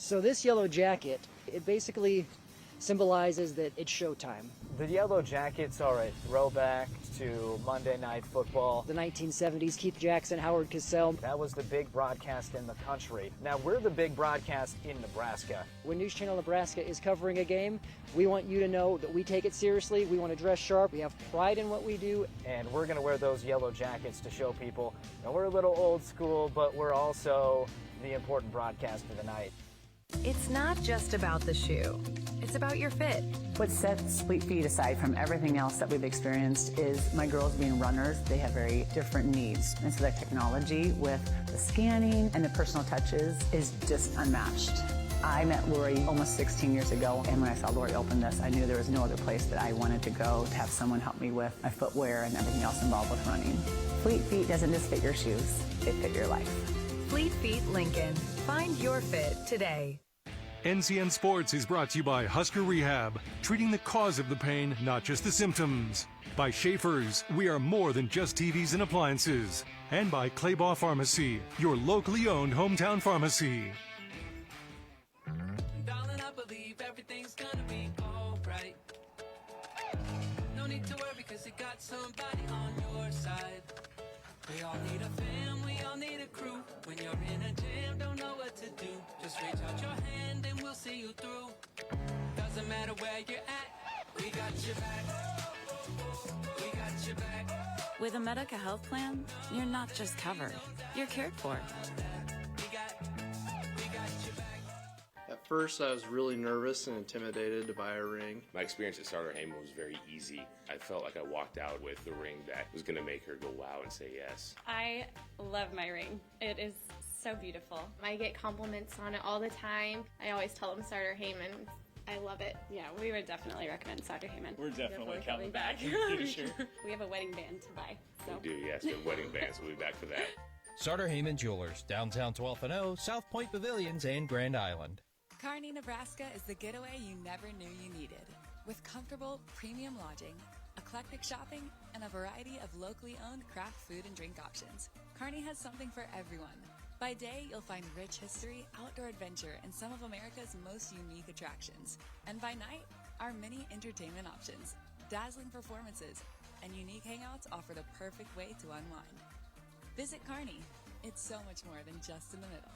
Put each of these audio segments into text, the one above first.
So this yellow jacket, it basically symbolizes that it's showtime. The yellow jackets are a throwback to Monday Night Football. The 1970s, Keith Jackson, Howard Cosell. That was the big broadcast in the country. Now we're the big broadcast in Nebraska. When News Channel Nebraska is covering a game, we want you to know that we take it seriously. We want to dress sharp. We have pride in what we do. And we're going to wear those yellow jackets to show people that we're a little old school, but we're also the important broadcast of the night. It's not just about the shoe. It's about your fit. What sets Fleet Feet aside from everything else that we've experienced is my girls being runners. They have very different needs. And so that technology with the scanning and the personal touches is just unmatched. I met Lori almost 16 years ago, and when I saw Lori open this, I knew there was no other place that I wanted to go to have someone help me with my footwear and everything else involved with running. Fleet Feet doesn't just fit your shoes, they fit your life. Fleet Feet Lincoln. Find your fit today. NCN Sports is brought to you by Husker Rehab, treating the cause of the pain, not just the symptoms. By Schaefer's, we are more than just TVs and appliances. And by Claybaugh Pharmacy, your locally owned hometown pharmacy. Darling, I believe everything's gonna be alright. No need to worry because you got somebody on your side. We all need a fam, we all need a crew. When you're in a jam, don't know what to do. Just reach out your hand and we'll see you through. Doesn't matter where you're at, we got your back. We got your back. With a Medica health plan, you're not just covered, you're cared for. We got your back. At first, I was really nervous and intimidated to buy a ring. My experience at Starter Heyman was very easy. I felt like I walked out with the ring that was going to make her go wow and say yes. I love my ring. It is so beautiful. I get compliments on it all the time. I always tell them Starter Heyman. I love it. Yeah, we would definitely recommend Starter Heyman. We're definitely coming back in the future. We have a wedding band to buy. So. We do, yes. The wedding bands will be back for that. Starter Heyman Jewelers, downtown 12th and O, South Point Pavilions, and Grand Island. Kearney, Nebraska is the getaway you never knew you needed. With comfortable, premium lodging, eclectic shopping, and a variety of locally owned craft food and drink options, Kearney has something for everyone. By day, you'll find rich history, outdoor adventure, and some of America's most unique attractions. And by night, our many entertainment options, dazzling performances, and unique hangouts offer the perfect way to unwind. Visit Kearney. It's so much more than just in the middle.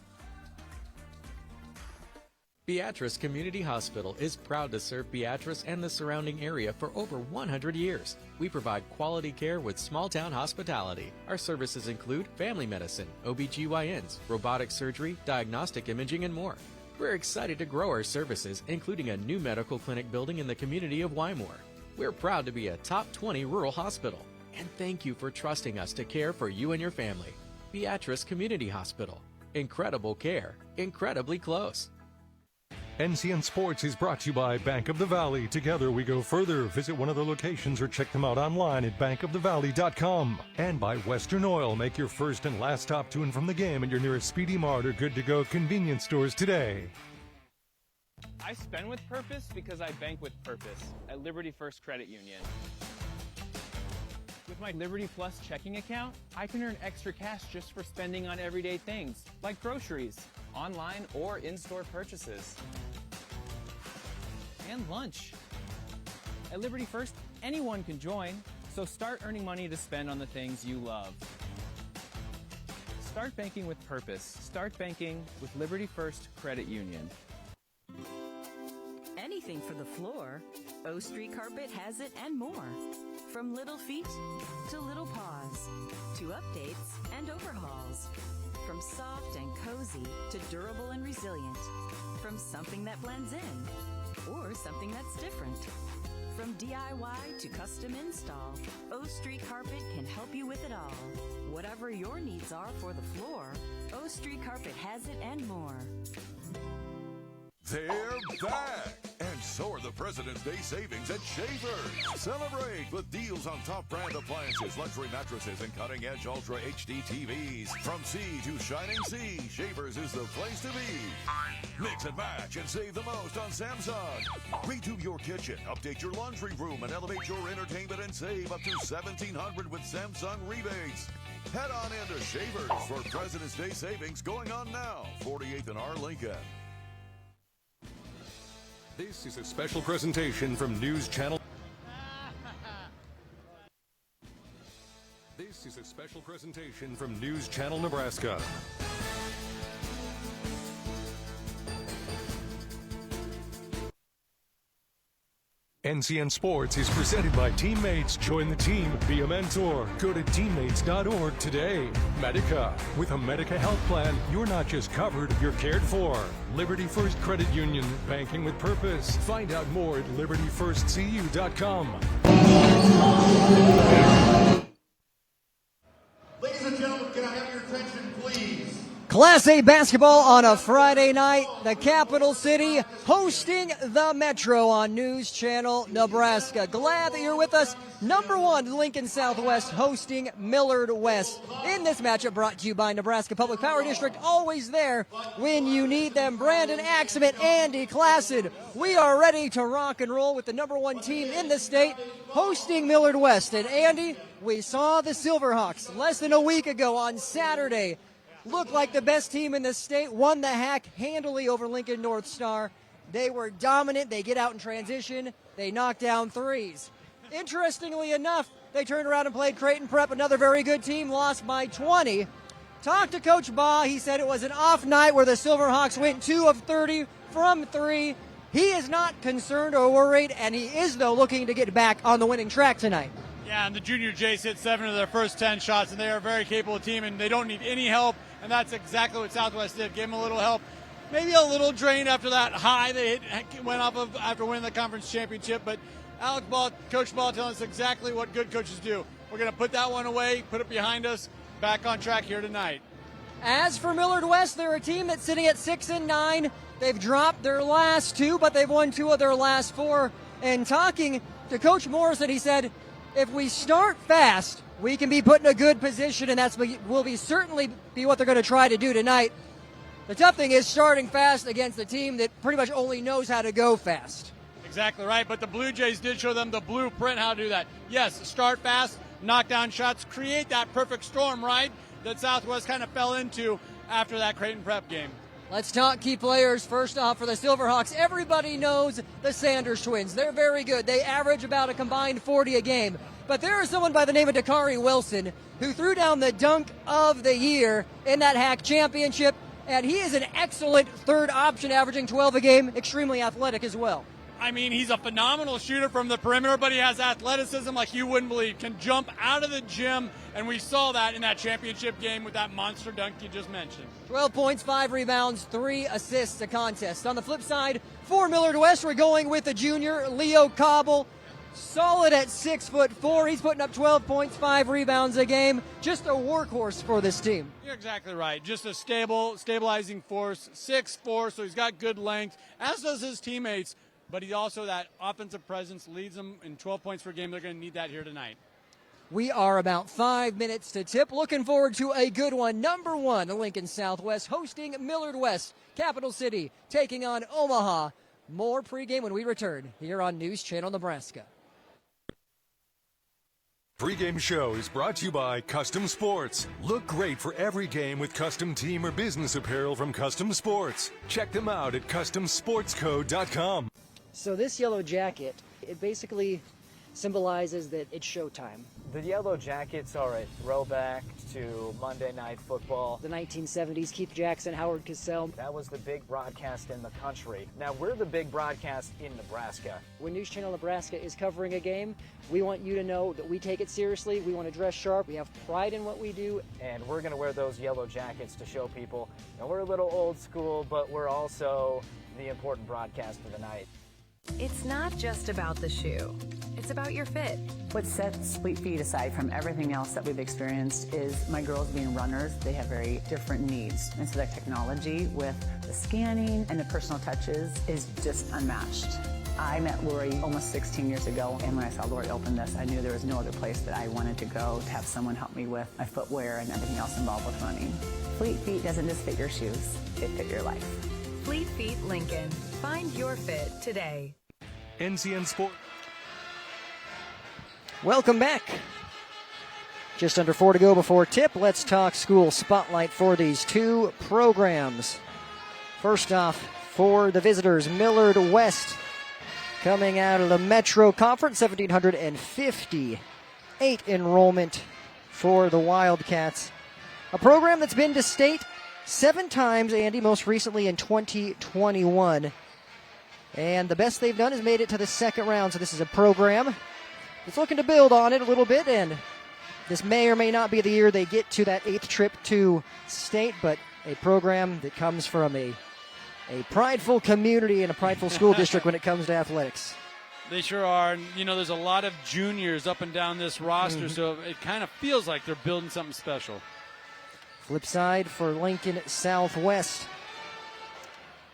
Beatrice Community Hospital is proud to serve Beatrice and the surrounding area for over 100 years. We provide quality care with small-town hospitality. Our services include family medicine, OBGYNs, robotic surgery, diagnostic imaging, and more. We're excited to grow our services, including a new medical clinic building in the community of Wymore. We're proud to be a top 20 rural hospital. And thank you for trusting us to care for you and your family. Beatrice Community Hospital. Incredible care, incredibly close. NCN Sports is brought to you by Bank of the Valley. Together we go further. Visit one of their locations or check them out online at bankofthevalley.com. And by Western Oil. Make your first and last stop to and from the game at your nearest Speedy Mart or good-to-go convenience stores today. I spend with purpose because I bank with purpose at Liberty First Credit Union. With my Liberty Plus checking account, I can earn extra cash just for spending on everyday things, like groceries, online or in-store purchases, and lunch. At Liberty First, anyone can join, so start earning money to spend on the things you love. Start banking with purpose. Start banking with Liberty First Credit Union. Anything for the floor, O Street Carpet has it and more. From little feet to little paws, to updates and overhauls. From soft and cozy to durable and resilient. From something that blends in or something that's different. From DIY to custom install, O Street Carpet can help you with it all. Whatever your needs are for the floor, O Street Carpet has it and more. They're back! And so are the President's Day savings at Schaefer's. Celebrate with deals on top brand appliances, luxury mattresses, and cutting-edge Ultra HD TVs. From sea to shining sea, Schaefer's is the place to be. Mix and match and save the most on Samsung. Redo your kitchen, update your laundry room, and elevate your entertainment and save up to $1,700 with Samsung rebates. Head on into Schaefer's for President's Day savings going on now. 48th and R. Lincoln. This is a special presentation from News Channel. This is a special presentation from News Channel Nebraska. NCN Sports is presented by Teammates. Join the team. Be a mentor. Go to teammates.org today. Medica. With a Medica health plan, you're not just covered, you're cared for. Liberty First Credit Union. Banking with purpose. Find out more at libertyfirstcu.com. Ladies and gentlemen, can I have your attention, please? Class A basketball on a Friday night. The capital city hosting the Metro on News Channel Nebraska. Glad that you're with us. Number one, Lincoln Southwest hosting Millard West. In this matchup brought to you by Nebraska Public Power District, always there when you need them. Brandon Axman, Andy Classen. We are ready to rock and roll with the number one team in the state hosting Millard West. And Andy, we saw the Silverhawks less than a week ago on Saturday. Looked like the best team in the state, won the HAC handily over Lincoln North Star. They were dominant. They get out in transition. They knock down threes. Interestingly enough, they turned around and played Creighton Prep, another very good team, lost by 20. Talked to Coach Baugh. He said it was an off night where the Silverhawks went 2 of 30 from 3. He is not concerned or worried, and he is, though, looking to get back on the winning track tonight. Yeah, and the junior Jays hit 7 of their first 10 shots, and they are a very capable team, and they don't need any help, and that's exactly what Southwest did. Give them a little help. Maybe a little drained after that high they went off of after winning the conference championship, but Alex Ball, Coach Ball telling us exactly what good coaches do. We're going to put that one away, put it behind us, back on track here tonight. As for Millard West, they're a team that's sitting at 6-9. They've dropped their last 2, but they've won 2 of their last 4. And talking to Coach Morrison, he said, if we start fast, we can be put in a good position, and that's will be certainly be what they're going to try to do tonight. The tough thing is starting fast against a team that pretty much only knows how to go fast. Exactly right, but the Blue Jays did show them the blueprint how to do that. Yes, start fast, knock down shots, create that perfect storm, right, that Southwest kind of fell into after that Creighton Prep game. Let's talk key players. First off, for the Silverhawks, everybody knows the Sanders twins. They're very good. They average about a combined 40 a game. But there is someone by the name of Dakari Wilson who threw down the dunk of the year in that HAC championship, and he is an excellent third option, averaging 12 a game, extremely athletic as well. I mean, he's a phenomenal shooter from the perimeter, but he has athleticism like you wouldn't believe. Can jump out of the gym, and we saw that in that championship game with that monster dunk you just mentioned. 12 points, 5 rebounds, 3 assists a contest. On the flip side, for Millard West, we're going with the junior, Leo Cobble. Solid at 6'4". He's putting up 12 points, 5 rebounds a game. Just a workhorse for this team. You're exactly right. Just a stabilizing force. 6'4", so he's got good length, as does his teammates. But he also, that offensive presence, leads them in 12 points per game. They're going to need that here tonight. We are about 5 minutes to tip. Looking forward to a good one. Number one, Lincoln Southwest hosting Millard West. Capital City taking on Omaha. More pregame when we return here on News Channel Nebraska. Pregame show is brought to you by Custom Sports. Look great for every game with custom team or business apparel from Custom Sports. Check them out at CustomSportsCo.com. So this yellow jacket, it basically symbolizes that it's showtime. The yellow jackets are a throwback to Monday Night Football. The 1970s, Keith Jackson, Howard Cosell. That was the big broadcast in the country. Now we're the big broadcast in Nebraska. When News Channel Nebraska is covering a game, we want you to know that we take it seriously. We want to dress sharp. We have pride in what we do. And we're going to wear those yellow jackets to show people. Now we're a little old school, but we're also the important broadcast of the night. It's not just about the shoe. It's about your fit. What sets Fleet Feet aside from everything else that we've experienced is my girls being runners. They have very different needs. And so that technology with the scanning and the personal touches is just unmatched. I met Lori almost 16 years ago, and when I saw Lori open this, I knew there was no other place that I wanted to go to have someone help me with my footwear and everything else involved with running. Fleet Feet doesn't just fit your shoes, they fit your life. Fleet Feet Lincoln. Find your fit today. NCN Sports. Welcome back. Just under 4 to go before tip. Let's talk school spotlight for these two programs. First off, for the visitors, Millard West coming out of the Metro Conference, 1,758 enrollment for the Wildcats. A program that's been to state 7 times, Andy, most recently in 2021. And the best they've done is made it to the second round. So this is a program that's looking to build on it a little bit. And this may or may not be the year they get to that 8th trip to state, but a program that comes from a prideful community and a prideful school district when it comes to athletics. They sure are. And, there's a lot of juniors up and down this roster, so it kind of feels like they're building something special. Flip side for Lincoln Southwest.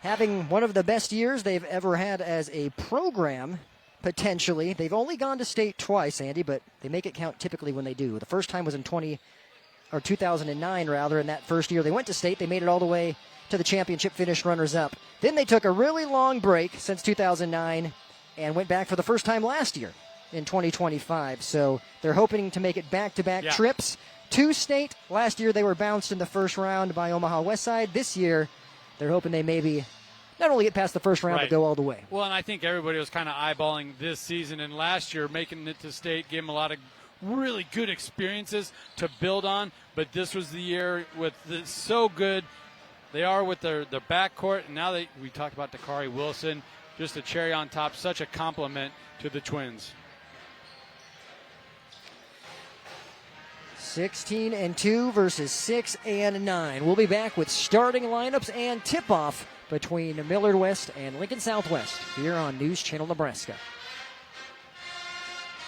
Having one of the best years they've ever had as a program, potentially. They've only gone to state twice, Andy, but they make it count typically when they do. The first time was in 2009, rather, in that first year they went to state. They made it all the way to the championship, finished runners-up. Then they took a really long break since 2009 and went back for the first time last year in 2025. So they're hoping to make it back-to-back trips to state. Last year they were bounced in the first round by Omaha Westside. This year they're hoping they maybe not only get past the first round, but go all the way. Well, and I think everybody was kind of eyeballing this season and last year, making it to state, gave them a lot of really good experiences to build on. But this was the year with so good. They are with their backcourt, and now we talked about Dakari Wilson, just a cherry on top, such a compliment to the Twins. 16-2 versus 6-9. We'll be back with starting lineups and tip-off between Millard West and Lincoln Southwest here on News Channel Nebraska.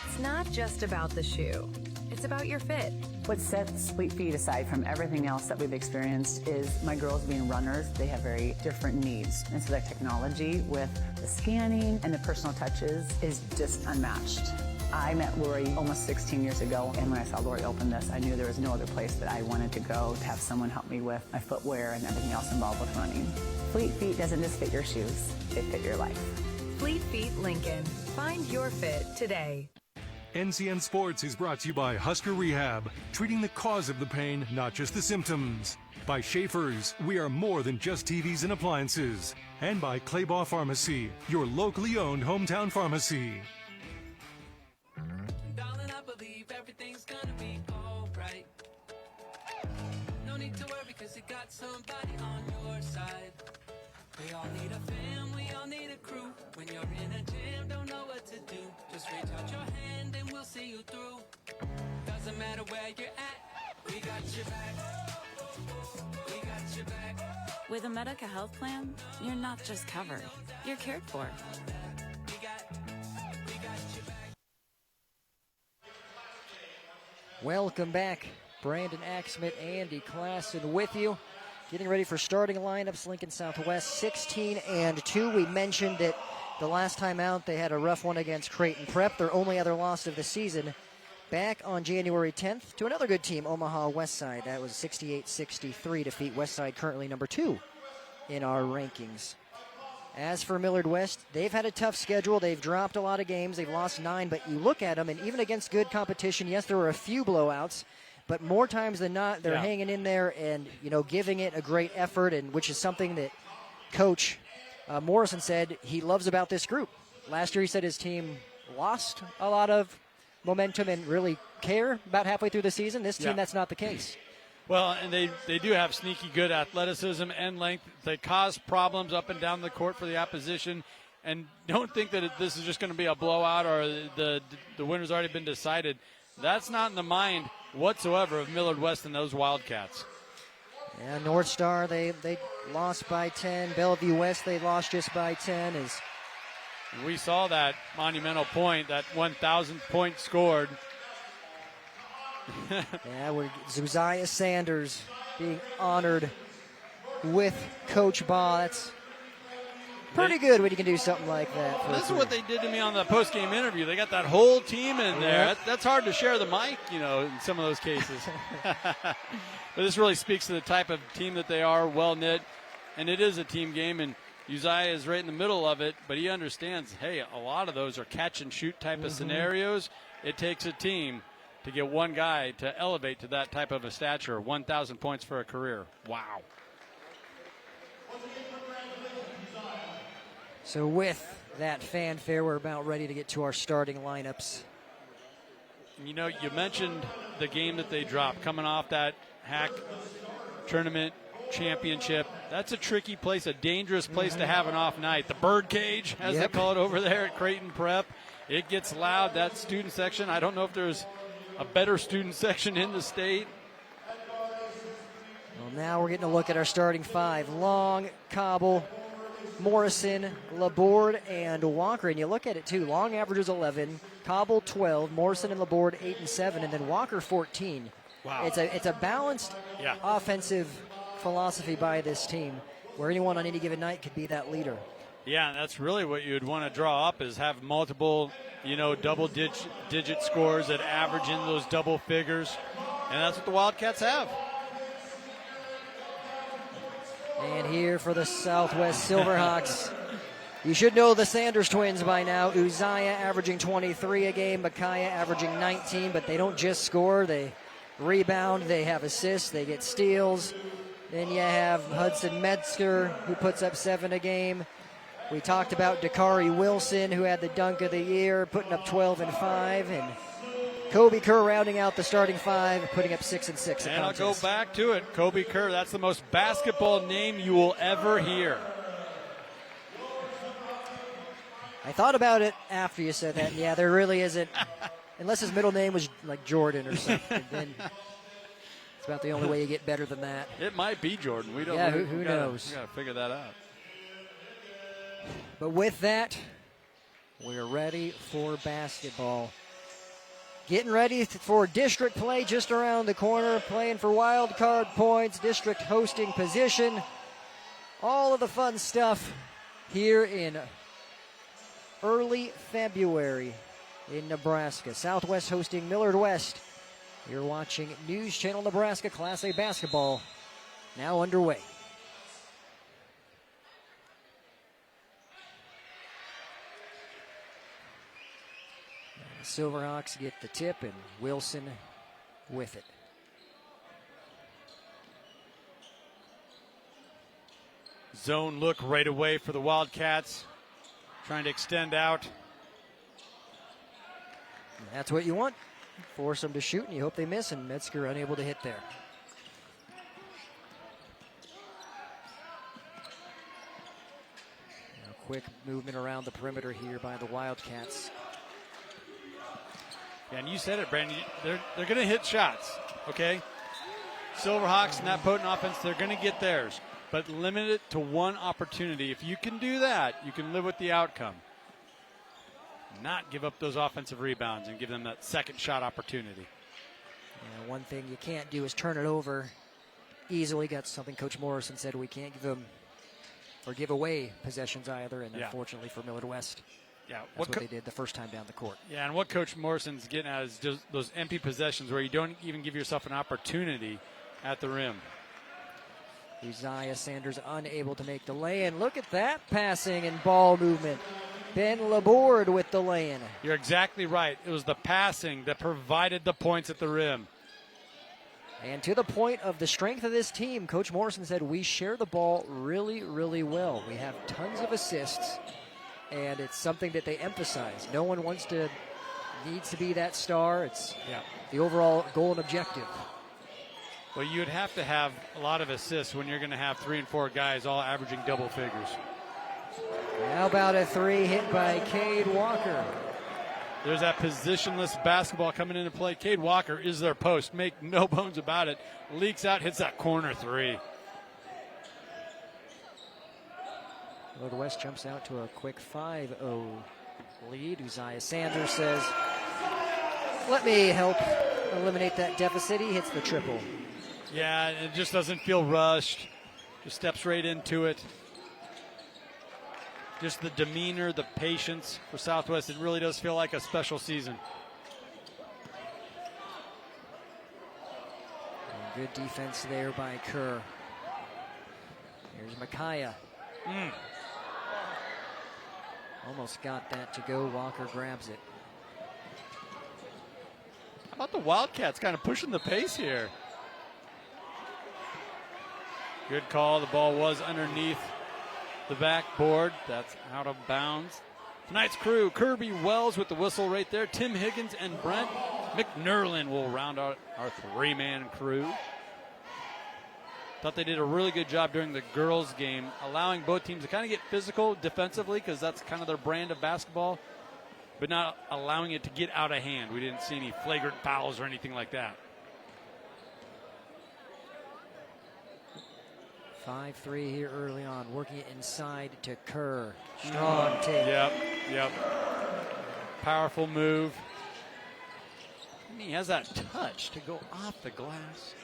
It's not just about the shoe. It's about your fit. What sets Fleet Feet aside from everything else that we've experienced is my girls being runners. They have very different needs. And so that technology with the scanning and the personal touches is just unmatched. I met Lori almost 16 years ago, and when I saw Lori open this, I knew there was no other place that I wanted to go to have someone help me with my footwear and everything else involved with running. Fleet Feet doesn't just fit your shoes, they fit your life. Fleet Feet Lincoln. Find your fit today. NCN Sports is brought to you by Husker Rehab, treating the cause of the pain, not just the symptoms. By Schaefer's, we are more than just TVs and appliances. And by Claybaugh Pharmacy, your locally owned hometown pharmacy. Darling, I believe everything's gonna be alright. No need to worry, cause you got somebody on your side. We all need a fam, we all need a crew. When you're in a jam, don't know what to do. Just reach out your hand and we'll see you through. Doesn't matter where you're at, we got your back. We got your back. With a Medica health plan, you're not just covered, you're cared for. Welcome back. Brandon Axmith, Andy Klassen with you. Getting ready for starting lineups. Lincoln Southwest 16-2. We mentioned that the last time out they had a rough one against Creighton Prep, their only other loss of the season. Back on January 10th to another good team, Omaha Westside. That was 68-63 defeat. Westside currently number 2 in our rankings. As for Millard West, they've had a tough schedule. They've dropped a lot of games. They've lost 9, but you look at them, and even against good competition, yes, there were a few blowouts, but more times than not, they're hanging in there and, giving it a great effort, and which is something that Coach Morrison said he loves about this group. Last year he said his team lost a lot of momentum and really care about halfway through the season. This team, that's not the case. Well, and they do have sneaky good athleticism and length. They cause problems up and down the court for the opposition. And don't think that this is just going to be a blowout or the winner's already been decided. That's not in the mind whatsoever of Millard West and those Wildcats. Yeah, North Star, they lost by 10. Bellevue West, they lost just by 10. We saw that monumental point, that 1,000th point scored. Yeah, we're Zuzaya Sanders being honored with Coach Baugh. That's pretty good when you can do something like that. This is what they did to me on the post-game interview. They got that whole team in there. That's hard to share the mic, in some of those cases. But this really speaks to the type of team that they are, well-knit, and it is a team game, and Uzziah is right in the middle of it, but he understands, hey, a lot of those are catch-and-shoot type of scenarios. It takes a team to get one guy to elevate to that type of a stature. 1,000 points for a career. Wow. So with that fanfare, we're about ready to get to our starting lineups. You know, you mentioned the game that they dropped, coming off that HAC tournament championship. That's a tricky place, a dangerous place to have an off night. The bird cage, as they call it over there at Creighton Prep. It gets loud, that student section. I don't know if there's a better student section in the state. Well, now we're getting a look at our starting five. Long, Cobble, Morrison, Laborde, and Walker. And you look at it, too. Long averages 11, Cobble 12, Morrison and Laborde 8 and 7, and then Walker 14. Wow. It's a balanced offensive philosophy by this team, where anyone on any given night could be that leader. Yeah, that's really what you'd want to draw up, is have multiple, double-digit scores that average in those double figures. And that's what the Wildcats have. And here for the Southwest Silverhawks, you should know the Sanders twins by now. Uzziah averaging 23 a game, Micaiah averaging 19, but they don't just score. They rebound, they have assists, they get steals. Then you have Hudson Metzger, who puts up 7 a game. We talked about Dakari Wilson, who had the dunk of the year, putting up 12 and 5, and Kobe Kerr rounding out the starting five, putting up 6 and 6. And I'll go back to it. Kobe Kerr, that's the most basketball name you will ever hear. I thought about it after you said that. Yeah, there really isn't, unless his middle name was like Jordan or something. Then it's about the only way you get better than that. It might be Jordan. We don't. Yeah, who knows? We got to figure that out. But with that, we're ready for basketball. Getting ready for district play just around the corner, playing for wild card points, district hosting position. All of the fun stuff here in early February in Nebraska. Southwest hosting Millard West. You're watching News Channel Nebraska Class A basketball now underway. The Silverhawks get the tip, and Wilson with it. Zone look right away for the Wildcats. Trying to extend out. That's what you want. Force them to shoot, and you hope they miss, and Metzger unable to hit there. Now, quick movement around the perimeter here by the Wildcats. Yeah, and you said it, Brandon. They're going to hit shots, okay? Silverhawks and that potent offense, they're going to get theirs, but limit it to one opportunity. If you can do that, you can live with the outcome. Not give up those offensive rebounds and give them that second shot opportunity. Yeah, one thing you can't do is turn it over easily. Got something Coach Morrison said, we can't give them or give away possessions either, and unfortunately for Millard West, that's what they did the first time down the court. Yeah, and what Coach Morrison's getting at is just those empty possessions where you don't even give yourself an opportunity at the rim. Uzziah Sanders unable to make the lay-in. Look at that passing and ball movement. Ben Laborde with the lay-in. You're exactly right. It was the passing that provided the points at the rim. And to the point of the strength of this team, Coach Morrison said, we share the ball really, really well. We have tons of assists, and it's something that they emphasize. No one needs to be that star. It's the overall goal and objective. Well, you'd have to have a lot of assists when you're going to have 3 and 4 guys all averaging double figures. How about a three hit by Cade Walker? There's that positionless basketball coming into play. Cade Walker is their post. Make no bones about it. Leaks out, hits that corner three. Millard West jumps out to a quick 5-0 lead. Uzziah Sanders says, let me help eliminate that deficit. He hits the triple. Yeah, it just doesn't feel rushed. Just steps right into it. Just the demeanor, the patience for Southwest. It really does feel like a special season. And good defense there by Kerr. Here's Micaiah. Almost got that to go. Walker grabs it. How about the Wildcats kind of pushing the pace here? Good call. The ball was underneath the backboard. That's out of bounds. Tonight's crew, Kirby Wells with the whistle right there. Tim Higgins and Brent McNerlin will round out our three-man crew. Thought they did a really good job during the girls' game, allowing both teams to kind of get physical defensively because that's kind of their brand of basketball, but not allowing it to get out of hand. We didn't see any flagrant fouls or anything like that. 5-3 here early on, working it inside to Kerr. Strong take. Yep. Powerful move. And he has that touch to go off the glass.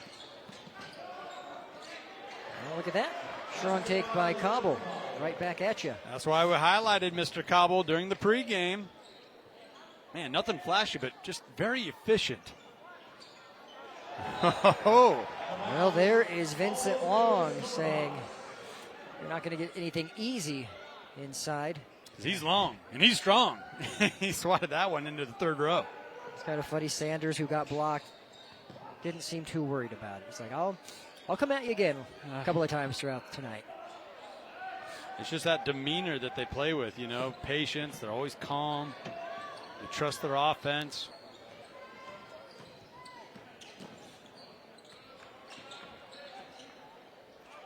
Well, look at that. Strong take by Cobble. Right back at you. That's why we highlighted Mr. Cobble during the pregame. Man, nothing flashy, but just very efficient. Well, there is Vincent Long saying you're not going to get anything easy inside. He's long, and he's strong. He swatted that one into the third row. It's kind of funny. Sanders, who got blocked, didn't seem too worried about it. He's like, I'll come at you again a couple of times throughout tonight. It's just that demeanor that they play with, you know, patience. They're always calm. They trust their offense.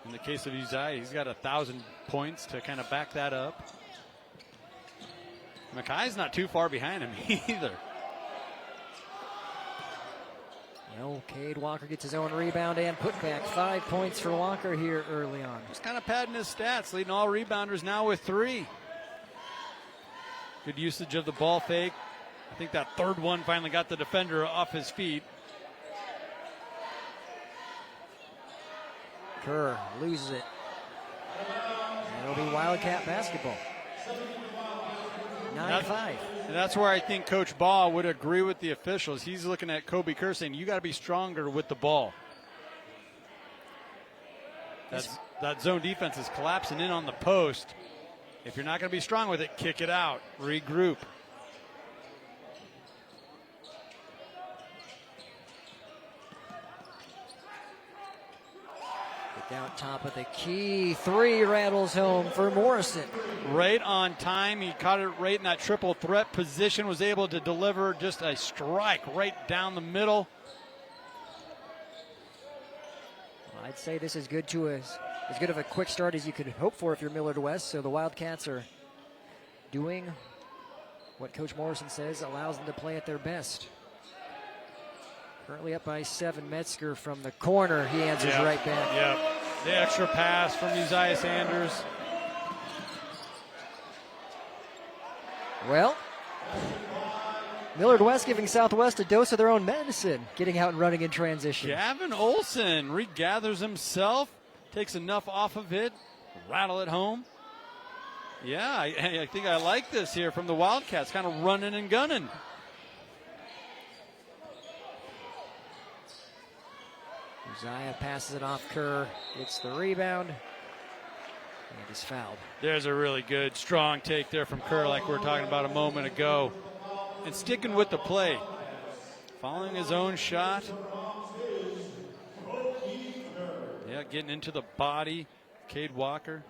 In the case of Uzziah, he's got 1,000 points to kind of back that up. Mackay's not too far behind him either. No, Cade Walker gets his own rebound and putback. 5 points for Walker here early on. Just kind of padding his stats, leading all rebounders now with 3. Good usage of the ball fake. I think that third one finally got the defender off his feet. Kerr loses it. And it'll be Wildcat basketball. 9-5. And that's where I think Coach Ball would agree with the officials. He's looking at Kobe Kerr saying, you got to be stronger with the ball. That zone defense is collapsing in on the post. If you're not going to be strong with it, kick it out. Regroup. Down top of the key. 3 rattles home for Morrison. Right on time. He caught it right in that triple threat position. Was able to deliver just a strike right down the middle. I'd say this is good to as good of a quick start as you could hope for if you're Millard West. So the Wildcats are doing what Coach Morrison says allows them to play at their best. Currently up by 7. Metzger from the corner. He answers right back. Yep. The extra pass from Uzziah Sanders. Well, Millard West giving Southwest a dose of their own medicine, getting out and running in transition. Gavin Olson regathers himself, takes enough off of it, rattle it home. Yeah, I think I like this here from the Wildcats, kind of running and gunning. Uzziah passes it off Kerr, gets the rebound, and is fouled. There's a really good, strong take there from Kerr like we were talking about a moment ago. And sticking with the play. Following his own shot. Yeah, getting into the body. Cade Walker.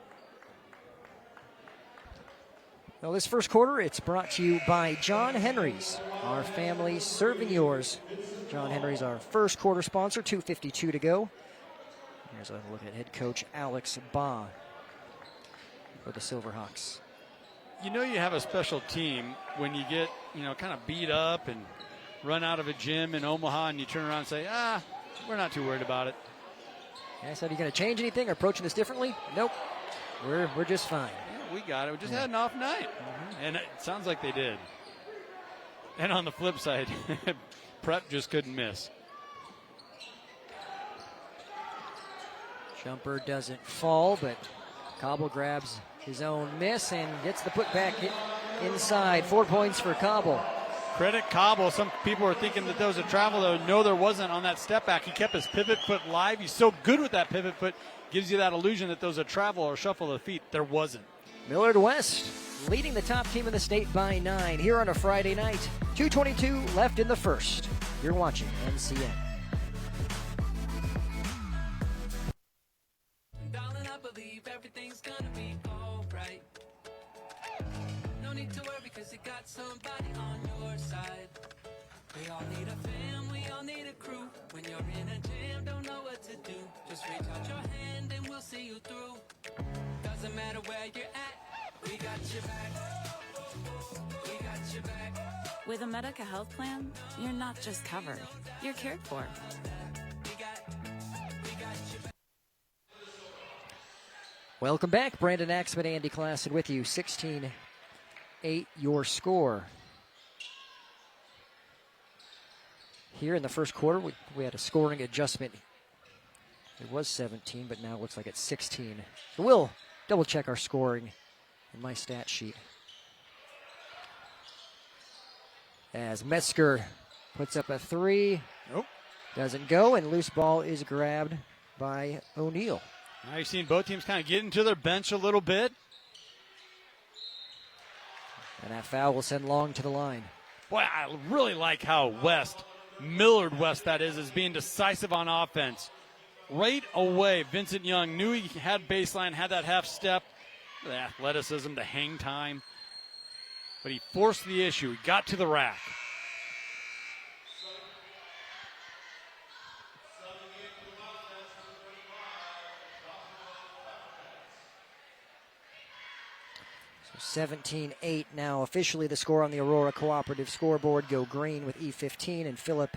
Well, this first quarter, it's brought to you by John Henry's. Our family serving yours. John Henry's our first quarter sponsor, 2:52 to go. Here's a look at head coach Alex Baugh for the Silverhawks. You know you have a special team when you get, kind of beat up and run out of a gym in Omaha and you turn around and say, we're not too worried about it. I said, are you going to change anything or approaching this differently? Nope. We're just fine. Yeah, we got it. We just had an off night. Mm-hmm. And it sounds like they did. And on the flip side, Prep just couldn't miss. Jumper doesn't fall, but Cobble grabs his own miss and gets the putback inside. 4 points for Cobble. Credit Cobble. Some people were thinking that there was a travel. No, there wasn't on that step back. He kept his pivot foot live. He's so good with that pivot foot. Gives you that illusion that there was a travel or shuffle of the feet. There wasn't. Millard West leading the top team in the state by 9 here on a Friday night. 2:22 left in the first. You're watching NCN. Darling, I believe everything's gonna be alright. We all need a fam, we all need a crew. When you're in a jam, don't know what to do. Just reach out your hand and we'll see you through. Doesn't matter where you're at, we got your back. We got your back. With a Medica health plan, you're not just covered, you're cared for. Welcome back. Brandon Axman, Andy Klassen with you. 16-8 your score. Here in the first quarter, we had a scoring adjustment. It was 17, but now it looks like it's 16. So we'll double check our scoring in my stat sheet. As Metzger puts up a three. Nope. Doesn't go, and loose ball is grabbed by O'Neal. Now you've seen both teams kind of get into their bench a little bit. And that foul will send Long to the line. Boy, I really like how Millard West that is being decisive on offense. Right away, Vincent Young knew he had baseline, had that half step, the athleticism, the hang time. But he forced the issue. He got to the rack. So 17-8 now. Officially the score on the Aurora Cooperative scoreboard. Go green with E15, and Phillip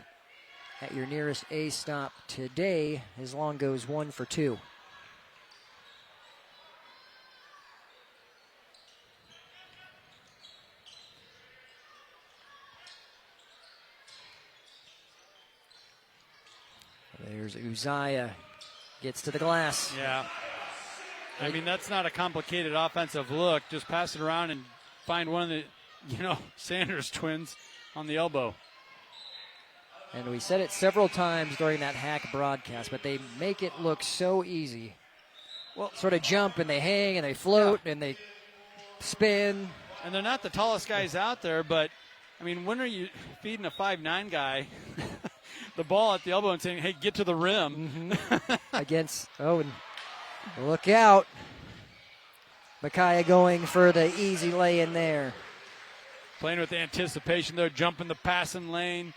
at your nearest A stop today. His long goes 1 for 2. There's Uzziah, gets to the glass. Yeah. I mean, that's not a complicated offensive look. Just pass it around and find one of the, Sanders twins on the elbow. And we said it several times during that hack broadcast, but they make it look so easy. Well, sort of jump and they hang and they float and they spin. And they're not the tallest guys out there, but, I mean, when are you feeding a 5'9" guy the ball at the elbow and saying, hey, get to the rim? And look out. Micaiah going for the easy lay in there. Playing with anticipation there, jumping the passing lane.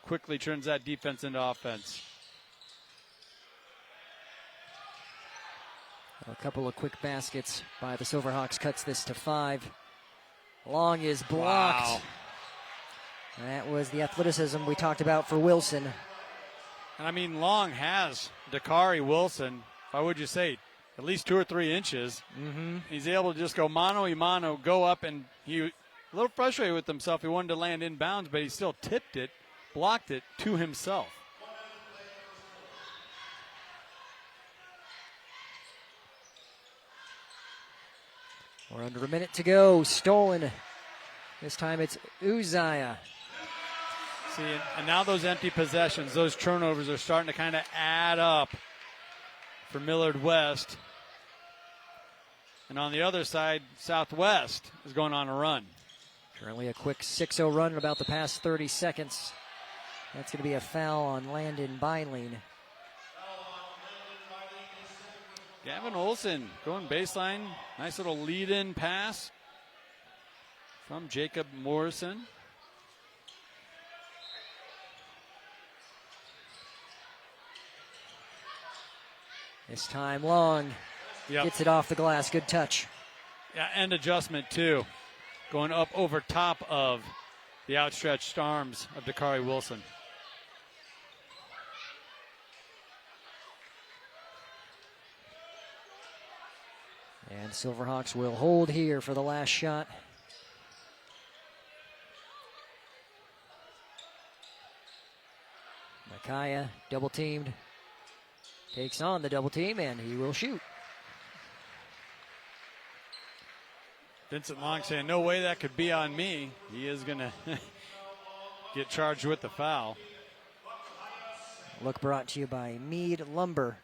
Quickly turns that defense into offense. A couple of quick baskets by the Silverhawks cuts this to 5. Long is blocked. Wow. That was the athleticism we talked about for Wilson. And I mean, Long has Dakari Wilson, how would you say, at least 2 or 3 inches. Mm-hmm. He's able to just go mano-a-mano, go up, and he a little frustrated with himself. He wanted to land inbounds, but he still tipped it, blocked it to himself. We're under a minute to go. Stolen. This time it's Uzziah. See, and now those empty possessions, those turnovers are starting to kind of add up for Millard West. And on the other side, Southwest is going on a run. Currently a quick 6-0 run in about the past 30 seconds. That's going to be a foul on Landon Beiling. Gavin Olson going baseline. Nice little lead-in pass from Jacob Morrison. This time Long gets it off the glass. Good touch. Yeah, and adjustment too. Going up over top of the outstretched arms of Dakari Wilson. And Silverhawks will hold here for the last shot. Micaiah double teamed. Takes on the double team, and he will shoot. Vincent Long saying, no way that could be on me. He is going to get charged with the foul. Look brought to you by Meade Lumber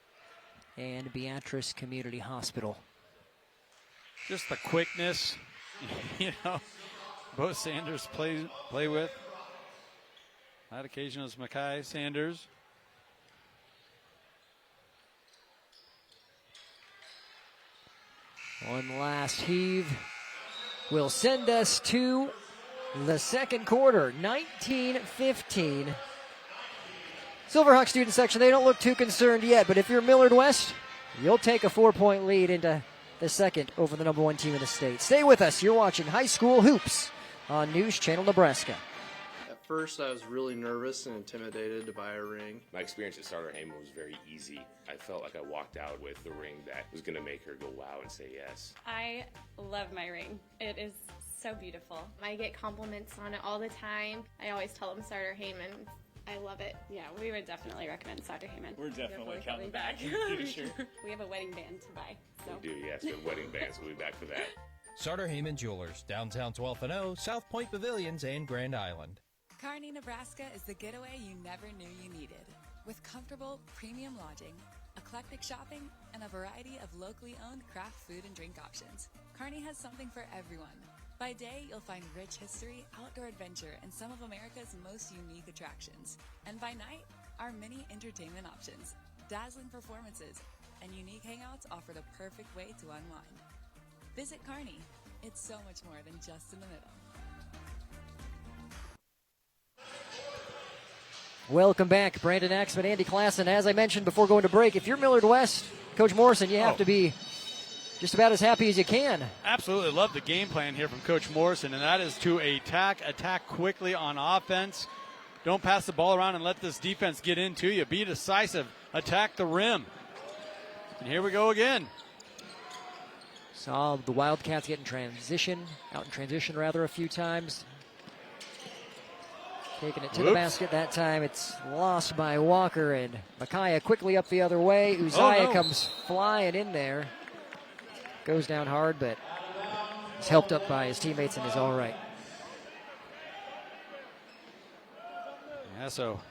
and Beatrice Community Hospital. Just the quickness, both Sanders play with. That occasion is Mackay Sanders. One last heave will send us to The second quarter, 19-15. Silverhawk student section, they don't look too concerned yet, but if you're Millard West, you'll take a 4-point lead into the second over the number one team in the state. Stay with us. You're watching High School Hoops on News Channel Nebraska. At first, I was really nervous and intimidated to buy a ring. My experience at Starter Heyman was very easy. I felt like I walked out with the ring that was going to make her go wow and say yes. I love my ring. It is so beautiful. I get compliments on it all the time. I always tell them Starter Heyman. I love it. Yeah, we would definitely recommend Starter Heyman. We're definitely coming back. Sure. We have a wedding band to buy. So. We do, yes. We have wedding bands. We'll be back for that. Starter Heyman Jewelers, downtown 12th and O, South Point Pavilions, and Grand Island. Kearney, Nebraska is the getaway you never knew you needed. With comfortable, premium lodging, eclectic shopping, and a variety of locally owned craft food and drink options, Kearney has something for everyone. By day, you'll find rich history, outdoor adventure, and some of America's most unique attractions. And by night, our many entertainment options, dazzling performances, and unique hangouts offer the perfect way to unwind. Visit Kearney. It's so much more than just in the middle. Welcome back, Brandon Axman, Andy Klassen. As I mentioned before going to break, if you're Millard West, Coach Morrison, you have to be just about as happy as you can. Absolutely love the game plan here from Coach Morrison, and that is to attack quickly on offense. Don't pass the ball around and let this defense get into you. Be decisive. Attack the rim. And here we go again. Saw the Wildcats get out in transition a few times. Taking it to the basket that time. It's lost by Walker, and Micaiah quickly up the other way. Uzziah comes flying in there. Goes down hard, but is helped up by his teammates and is all right. Yeah, so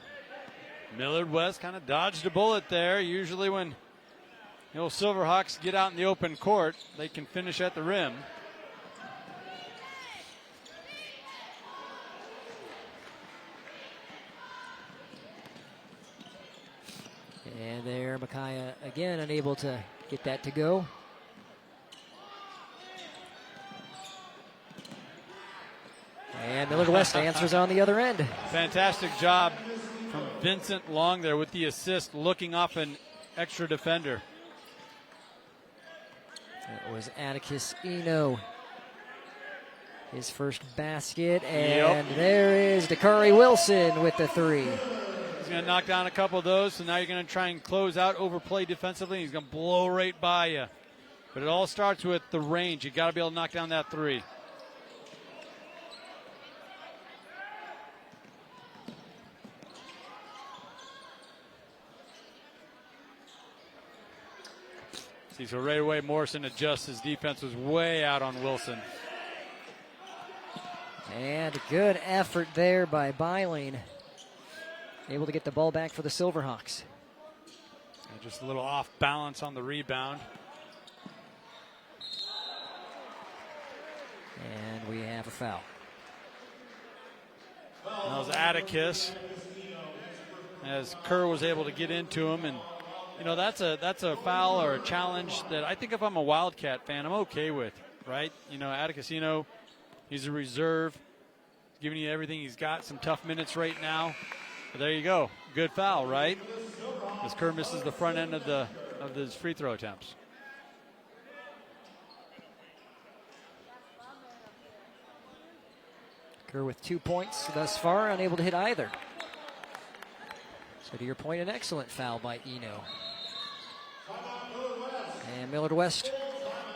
Millard West kind of dodged a bullet there. Usually when the old Silverhawks get out in the open court, they can finish at the rim. And there, Micaiah again unable to get that to go. And Millard West answers on the other end. Fantastic job from Vincent Long there with the assist, looking off an extra defender. That was Atticus Eno. His first basket, and there is Dakari Wilson with the three. He's going to knock down a couple of those, so now you're going to try and close out, overplay defensively. He's going to blow right by you. But it all starts with the range. You got to be able to knock down that three. See, so right away Morrison adjusts. His defense was way out on Wilson. And a good effort there by Byling. Able to get the ball back for the Silverhawks. And just a little off balance on the rebound. And we have a foul. That was Atticus, as Kerr was able to get into him, and you know that's a foul or a challenge that I think if I'm a Wildcat fan, I'm okay with, right? You know, Atticus, he's a reserve, giving you everything he's got. Some tough minutes right now, but there you go, good foul, right? As Kerr misses the front end of his free throw attempts. Kerr with 2 points thus far, unable to hit either. So to your point, an excellent foul by Eno. And Millard West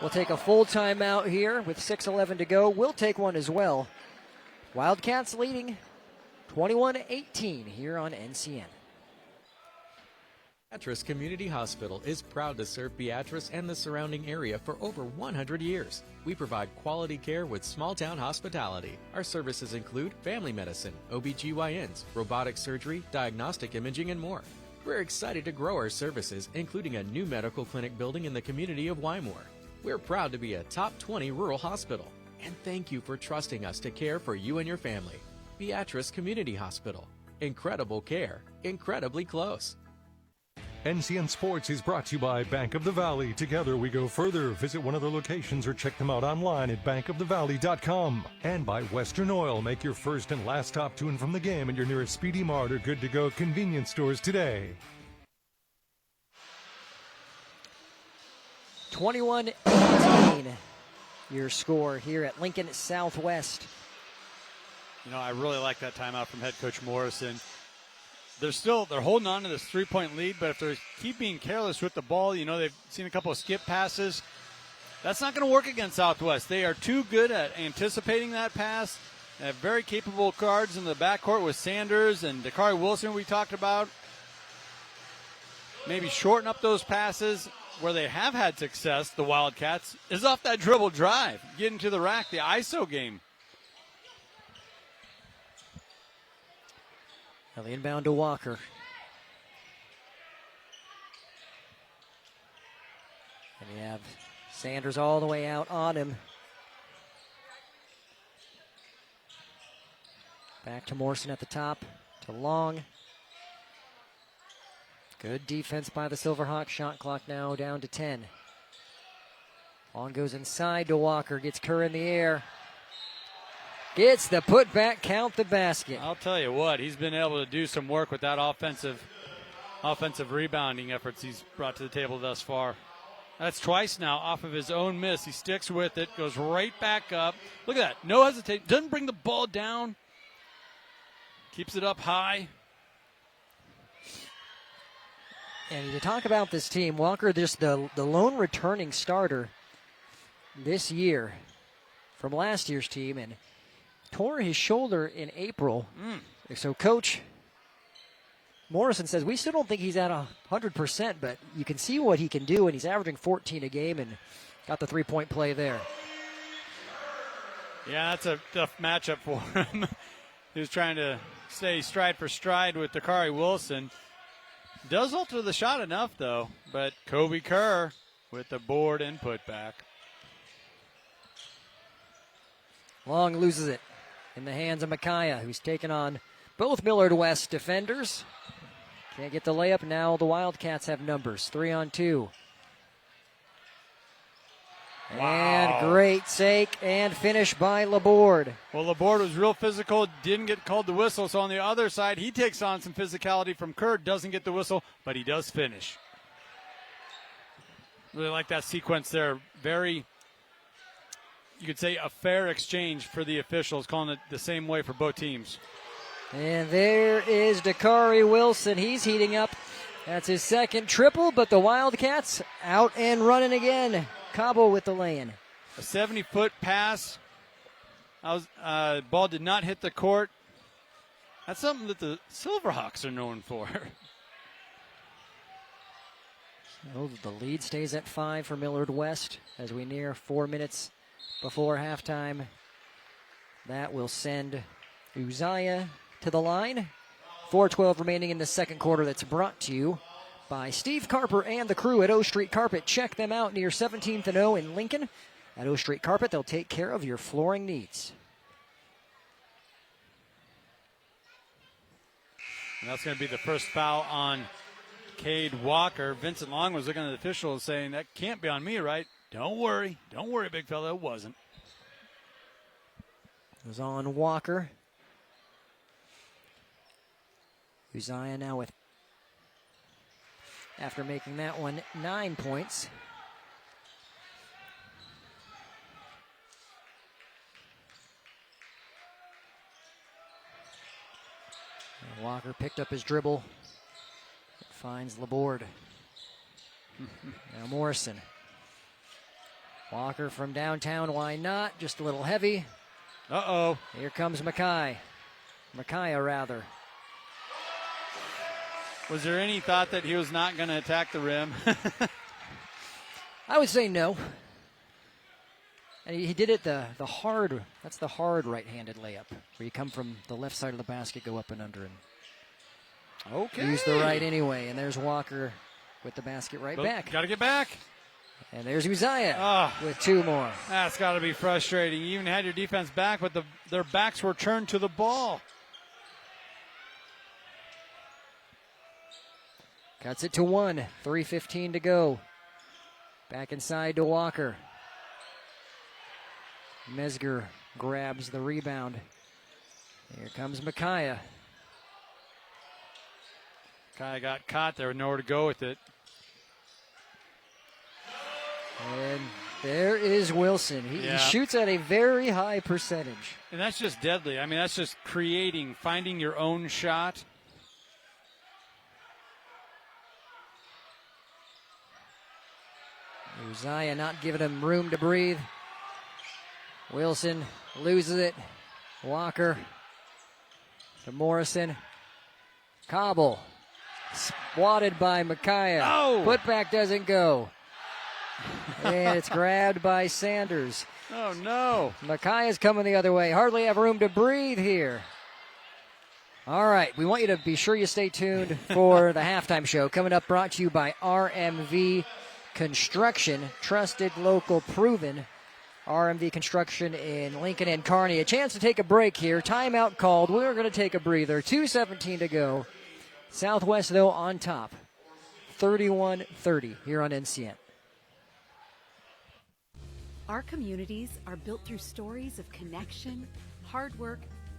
will take a full timeout here with 6:11 to go. We'll take one as well. Wildcats leading 21-18 here on NCN. Beatrice Community Hospital is proud to serve Beatrice and the surrounding area for over 100 years. We provide quality care with small-town hospitality. Our services include family medicine, OBGYNs, robotic surgery, diagnostic imaging, and more. We're excited to grow our services, including a new medical clinic building in the community of Wymore. We're proud to be a top 20 rural hospital. And thank you for trusting us to care for you and your family. Beatrice Community Hospital. Incredible care, incredibly close. NCN Sports is brought to you by Bank of the Valley. Together we go further. Visit one of their locations or check them out online at bankofthevalley.com. And by Western Oil. Make your first and last stop to and from the game at your nearest Speedy Mart or good-to-go convenience stores today. 21-18, your score here at Lincoln Southwest. You know, I really like that timeout from head coach Morrison. They're holding on to this 3-point lead, but if they keep being careless with the ball, you know, they've seen a couple of skip passes. That's not going to work against Southwest. They are too good at anticipating that pass. They have very capable guards in the backcourt with Sanders and Dakari Wilson we talked about. Maybe shorten up those passes. Where they have had success, the Wildcats, is off that dribble drive, getting to the rack, the ISO game. Now the inbound to Walker. And you have Sanders all the way out on him. Back to Morrison at the top, to Long. Good defense by the Silverhawks. Shot clock now down to 10. Long goes inside to Walker. Gets Kerr in the air. Gets the putback, count the basket. I'll tell you what, he's been able to do some work with that offensive rebounding efforts he's brought to the table thus far. That's twice now off of his own miss. He sticks with it, goes right back up. Look at that, no hesitation. Doesn't bring the ball down. Keeps it up high. And to talk about this team, Walker, just the lone returning starter this year from last year's team, and tore his shoulder in April. So Coach Morrison says, we still don't think he's at 100%, but you can see what he can do, and he's averaging 14 a game and got the three-point play there. Yeah, that's a tough matchup for him. He was trying to stay stride for stride with Dakari Wilson. Does alter the shot enough, though, but Kobe Kerr with the board and putback. Long loses it in the hands of Micaiah, who's taken on both Millard West defenders. Can't get the layup. Now the Wildcats have numbers. 3-on-2. Wow. And great sake and finish by Laborde. Well, Laborde was real physical, didn't get called the whistle. So on the other side, he takes on some physicality from Kerr, doesn't get the whistle, but he does finish. Really like that sequence there. Very, you could say, a fair exchange for the officials, calling it the same way for both teams. And there is Dakari Wilson. He's heating up. That's his second triple, but the Wildcats out and running again. Cabo with the lay-in. A 70-foot pass. Ball did not hit the court. That's something that the Silverhawks are known for. So the lead stays at 5 for Millard West as we near 4 minutes before halftime. That will send Uzziah to the line. 4:12 remaining in the second quarter. That's brought to you by Steve Carper and the crew at O Street Carpet. Check them out near 17th and O in Lincoln. At O Street Carpet, they'll take care of your flooring needs. And that's going to be the first foul on Cade Walker. Vincent Long was looking at the officials saying, that can't be on me, right? Don't worry, big fella, it wasn't. It was on Walker. Uzziah now with, after making that one, 9 points. And Walker picked up his dribble. Finds Laborde. Now Morrison. Walker from downtown, why not? Just a little heavy. Uh-oh. Here comes Micaiah, rather. Was there any thought that he was not going to attack the rim? I would say no. And he did it the hard, that's the hard right-handed layup, where you come from the left side of the basket, go up and under, and use the right anyway. And there's Walker with the basket back. Got to get back. And there's Uzziah with 2 more. That's got to be frustrating. You even had your defense back, but their backs were turned to the ball. Cuts it to 1. 3:15 to go. Back inside to Walker. Mesger grabs the rebound. Here comes Micaiah. Kind of got caught there with nowhere to go with it. And there is Wilson. He shoots at a very high percentage. And that's just deadly. I mean, that's just finding your own shot. Uzziah not giving him room to breathe. Wilson loses it. Walker to Morrison. Cobble. Swatted by Micaiah. Oh! Putback doesn't go. And it's grabbed by Sanders. Oh, no. Micaiah's coming the other way. Hardly have room to breathe here. All right, we want you to be sure you stay tuned for the halftime show. Coming up, brought to you by RMV Construction. Trusted, local, proven. RMV Construction in Lincoln and Kearney. A chance to take a break here. Timeout called. We're going to take a breather. 2:17 to go. Southwest, though, on top. 31-30 here on NCN. Our communities are built through stories of connection, hard work,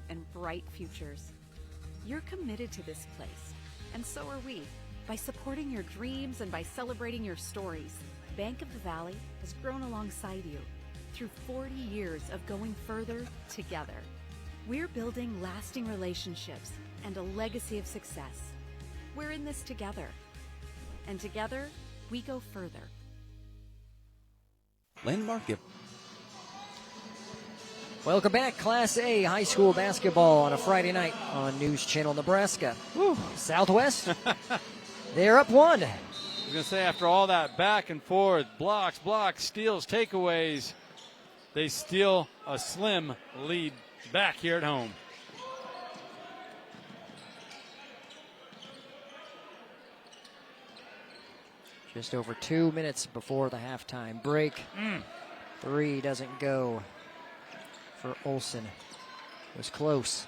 and bright futures. You're committed to this place, and so are we. By supporting your dreams and by celebrating your stories, Bank of the Valley has grown alongside you through 40 years of going further together. We're building lasting relationships and a legacy of success. We're in this together, and together we go further. Landmark. Welcome back, Class A high school basketball on a Friday night on News Channel Nebraska. Woo. Southwest, they're up 1. I was going to say, after all that back and forth, blocks, steals, takeaways, they steal a slim lead back here at home. Just over 2 minutes before the halftime break. 3 doesn't go for Olsen. It was close.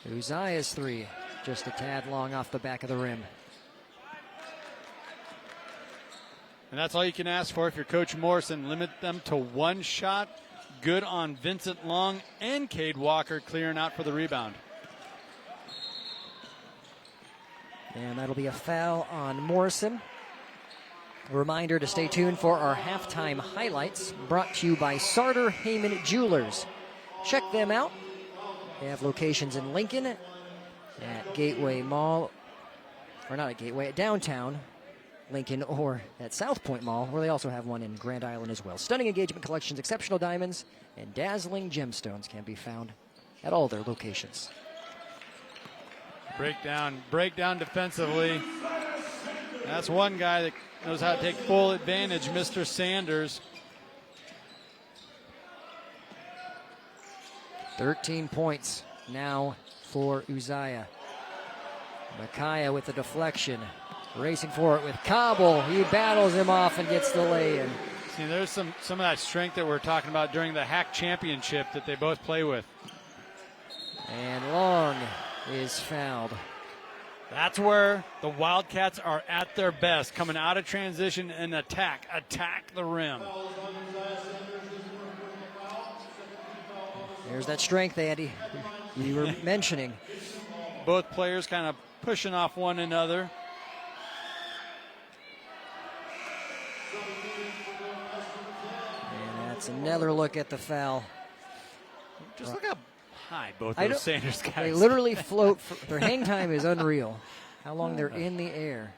Uzziah's 3, just a tad long off the back of the rim. And that's all you can ask for if you're Coach Morrison. Limit them to 1 shot. Good on Vincent Long and Cade Walker clearing out for the rebound. And that'll be a foul on Morrison. A reminder to stay tuned for our halftime highlights, brought to you by Sartor Heyman Jewelers. Check them out. They have locations in Lincoln, at Gateway Mall, or not at Gateway, at downtown Lincoln, or at South Point Mall, where they also have one in Grand Island as well. Stunning engagement collections, exceptional diamonds, and dazzling gemstones can be found at all their locations. Breakdown defensively. That's one guy that knows how to take full advantage, Mr. Sanders. 13 points now for Uzziah. Micaiah with the deflection. Racing for it with Cobble. He battles him off and gets the lay-in. See, there's some of that strength that we're talking about during the HAC championship that they both play with. And Long is fouled. That's where the Wildcats are at their best, coming out of transition and attack the rim. There's that strength, Andy, you were mentioning. Both players kind of pushing off one another. And that's another look at the foul. Just look how high both those Sanders guys. They literally float. Their hang time is unreal. How long they're in the air.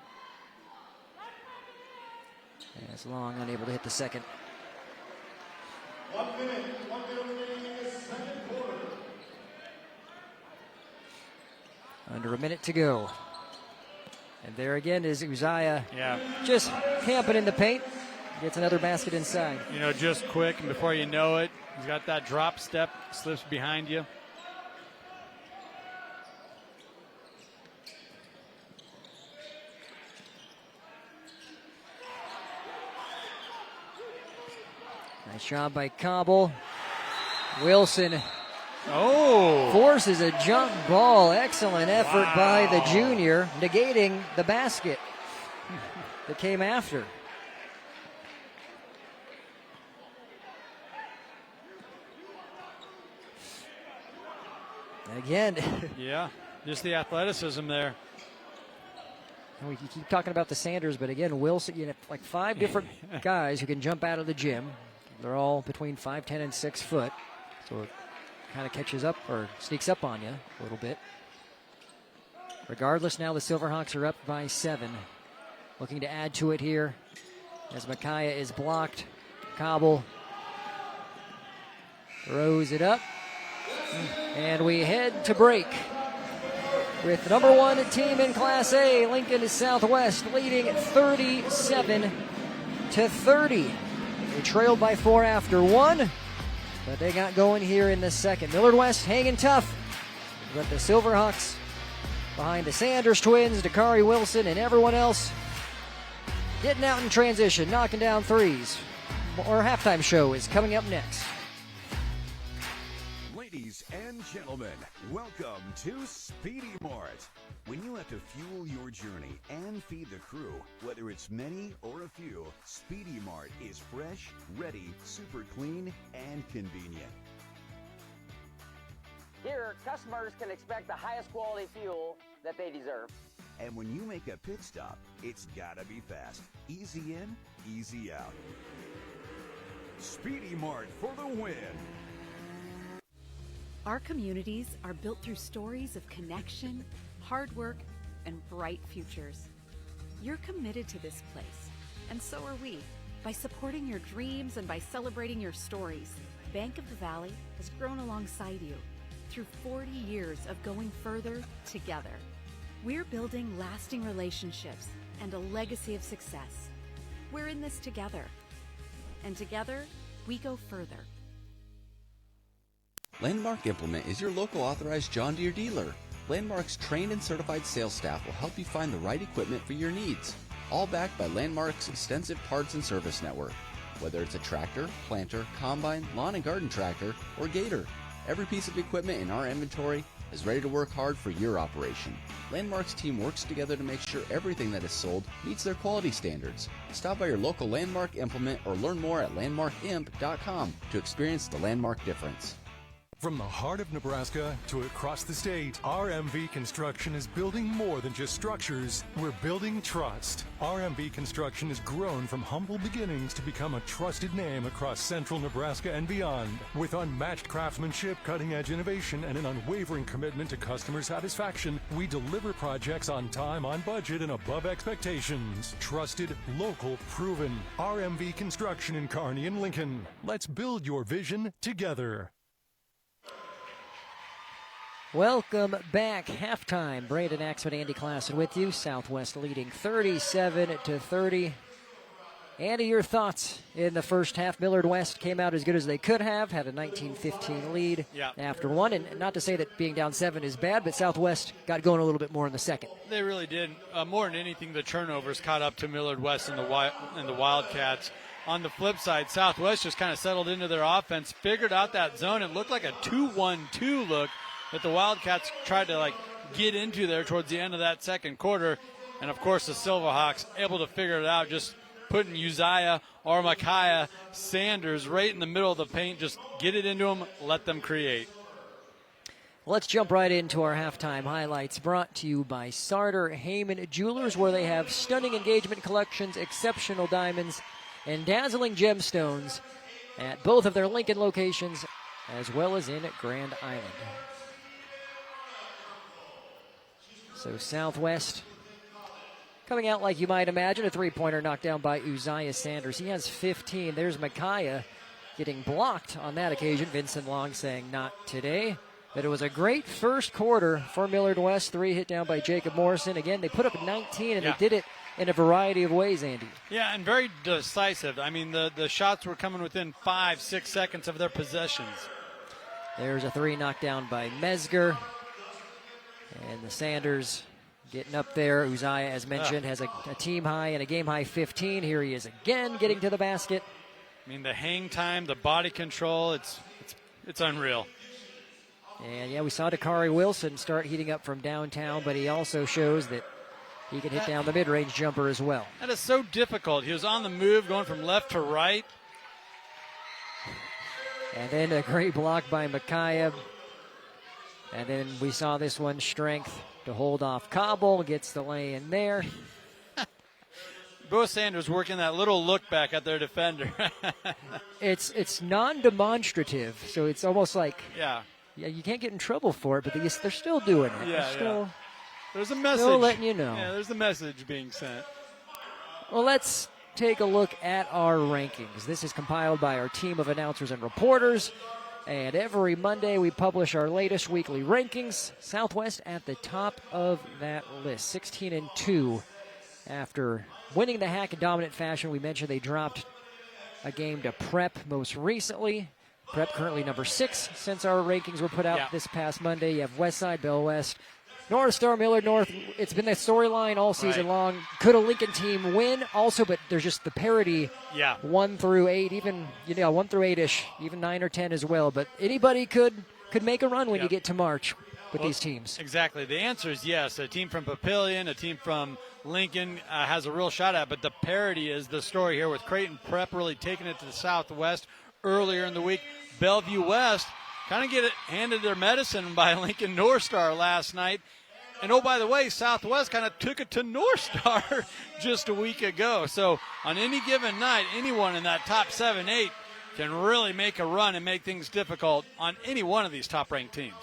As Long unable to hit the second. 1 minute remaining in the second quarter. Under a minute to go. And there again is Uzziah. Just camping in the paint. Gets another basket inside. You know, just quick, and before you know it, he's got that drop step, slips behind you. Nice job by Cobble. Wilson Oh! Forces a jump ball. Excellent effort by the junior, negating the basket that came after. Again. Yeah, just the athleticism there. And we keep talking about the Sanders, but again, Wilson, like 5 different guys who can jump out of the gym. They're all between 5'10" and 6 foot. So it kind of catches up or sneaks up on you a little bit. Regardless, now the Silverhawks are up by 7. Looking to add to it here as Micaiah is blocked. Cobble throws it up. And we head to break with the number 1 team in Class A, Lincoln Southwest, leading 37-30. They trailed by 4 after 1, but they got going here in the second. Millard West hanging tough, but the Silverhawks behind the Sanders twins, Dakari Wilson, and everyone else getting out in transition, knocking down threes. Our halftime show is coming up next. Ladies and gentlemen, welcome to Speedy Mart. When you have to fuel your journey and feed the crew, whether it's many or a few, Speedy Mart is fresh, ready, super clean, and convenient. Here, customers can expect the highest quality fuel that they deserve. And when you make a pit stop, it's gotta be fast. Easy in, easy out. Speedy Mart for the win. Our communities are built through stories of connection, hard work, and bright futures. You're committed to this place, and so are we. By supporting your dreams and by celebrating your stories, Bank of the Valley has grown alongside you through 40 years of going further together. We're building lasting relationships and a legacy of success. We're in this together, and together we go further. Landmark Implement is your local authorized John Deere dealer. Landmark's trained and certified sales staff will help you find the right equipment for your needs, all backed by Landmark's extensive parts and service network. Whether it's a tractor, planter, combine, lawn and garden tractor, or gator, every piece of equipment in our inventory is ready to work hard for your operation. Landmark's team works together to make sure everything that is sold meets their quality standards. Stop by your local Landmark Implement or learn more at landmarkimp.com to experience the Landmark difference. From the heart of Nebraska to across the state, RMV Construction is building more than just structures. We're building trust. RMV Construction has grown from humble beginnings to become a trusted name across central Nebraska and beyond. With unmatched craftsmanship, cutting-edge innovation, and an unwavering commitment to customer satisfaction, we deliver projects on time, on budget, and above expectations. Trusted, local, proven. RMV Construction in Kearney and Lincoln. Let's build your vision together. Welcome back. Halftime. Braden Axman, Andy Klassen with you. Southwest leading 37-30. Andy, your thoughts in the first half? Millard West came out as good as they could have, had a 19-15 lead after one. And not to say that being down 7 is bad, but Southwest got going a little bit more in the second. They really did. More than anything, the turnovers caught up to Millard West and the Wildcats. On the flip side, Southwest just kind of settled into their offense, figured out that zone. It looked like a 2-1-2 look that the Wildcats tried to get into there towards the end of that second quarter. And of course the Silverhawks able to figure it out, just putting Uzziah or Micaiah Sanders right in the middle of the paint, just get it into them, let them create. Let's jump right into our halftime highlights, brought to you by Sartor Heyman Jewelers, where they have stunning engagement collections, exceptional diamonds, and dazzling gemstones at both of their Lincoln locations as well as in Grand Island. So Southwest coming out like you might imagine, a three-pointer knocked down by Uzziah Sanders. He has 15. There's Micaiah getting blocked on that occasion. Vincent Long saying not today. But it was a great first quarter for Millard West. 3 hit down by Jacob Morrison. Again, they put up 19, and they did it in a variety of ways, Andy. Yeah, and very decisive. I mean, the shots were coming within 5-6 seconds of their possessions. There's a 3 knocked down by Mesger. And the Sanders getting up there. Uzziah, as mentioned, has a team high and a game high 15. Here he is again getting to the basket. I mean, the hang time, the body control, it's unreal. And, yeah, we saw Dakari Wilson start heating up from downtown, but he also shows that he can hit down the mid-range jumper as well. That is so difficult. He was on the move, going from left to right. And then a great block by Micaiah. And then we saw this one, strength to hold off Cobble, gets the lay in there. Bo Sanders working that little look back at their defender. It's non-demonstrative, so it's almost like yeah, you can't get in trouble for it, but they're still doing it. Yeah. There's a message. Still letting you know. Yeah, there's a message being sent. Well, let's take a look at our rankings. This is compiled by our team of announcers and reporters. And every Monday we publish our latest weekly rankings. Southwest at the top of that list, 16-2. After winning the Hack in dominant fashion, we mentioned they dropped a game to Prep most recently. Prep currently number 6 since our rankings were put out this past Monday. You have Westside, Bell West, North Star, Millard North. It's been the storyline all season long. Could a Lincoln team win? Also, but there's just the parity. 1 through 8, even 1 through 8-ish, even 9 or 10 as well. But anybody could make a run when you get to March with these teams. Exactly. The answer is yes. A team from Papillion, a team from Lincoln has a real shot at it. But the parity is the story here with Creighton Prep really taking it to the Southwest earlier in the week. Bellevue West kind of get it handed their medicine by Lincoln North Star last night. And, oh, by the way, Southwest kind of took it to North Star just a week ago. So on any given night, anyone in that top 7-8 can really make a run and make things difficult on any one of these top-ranked teams.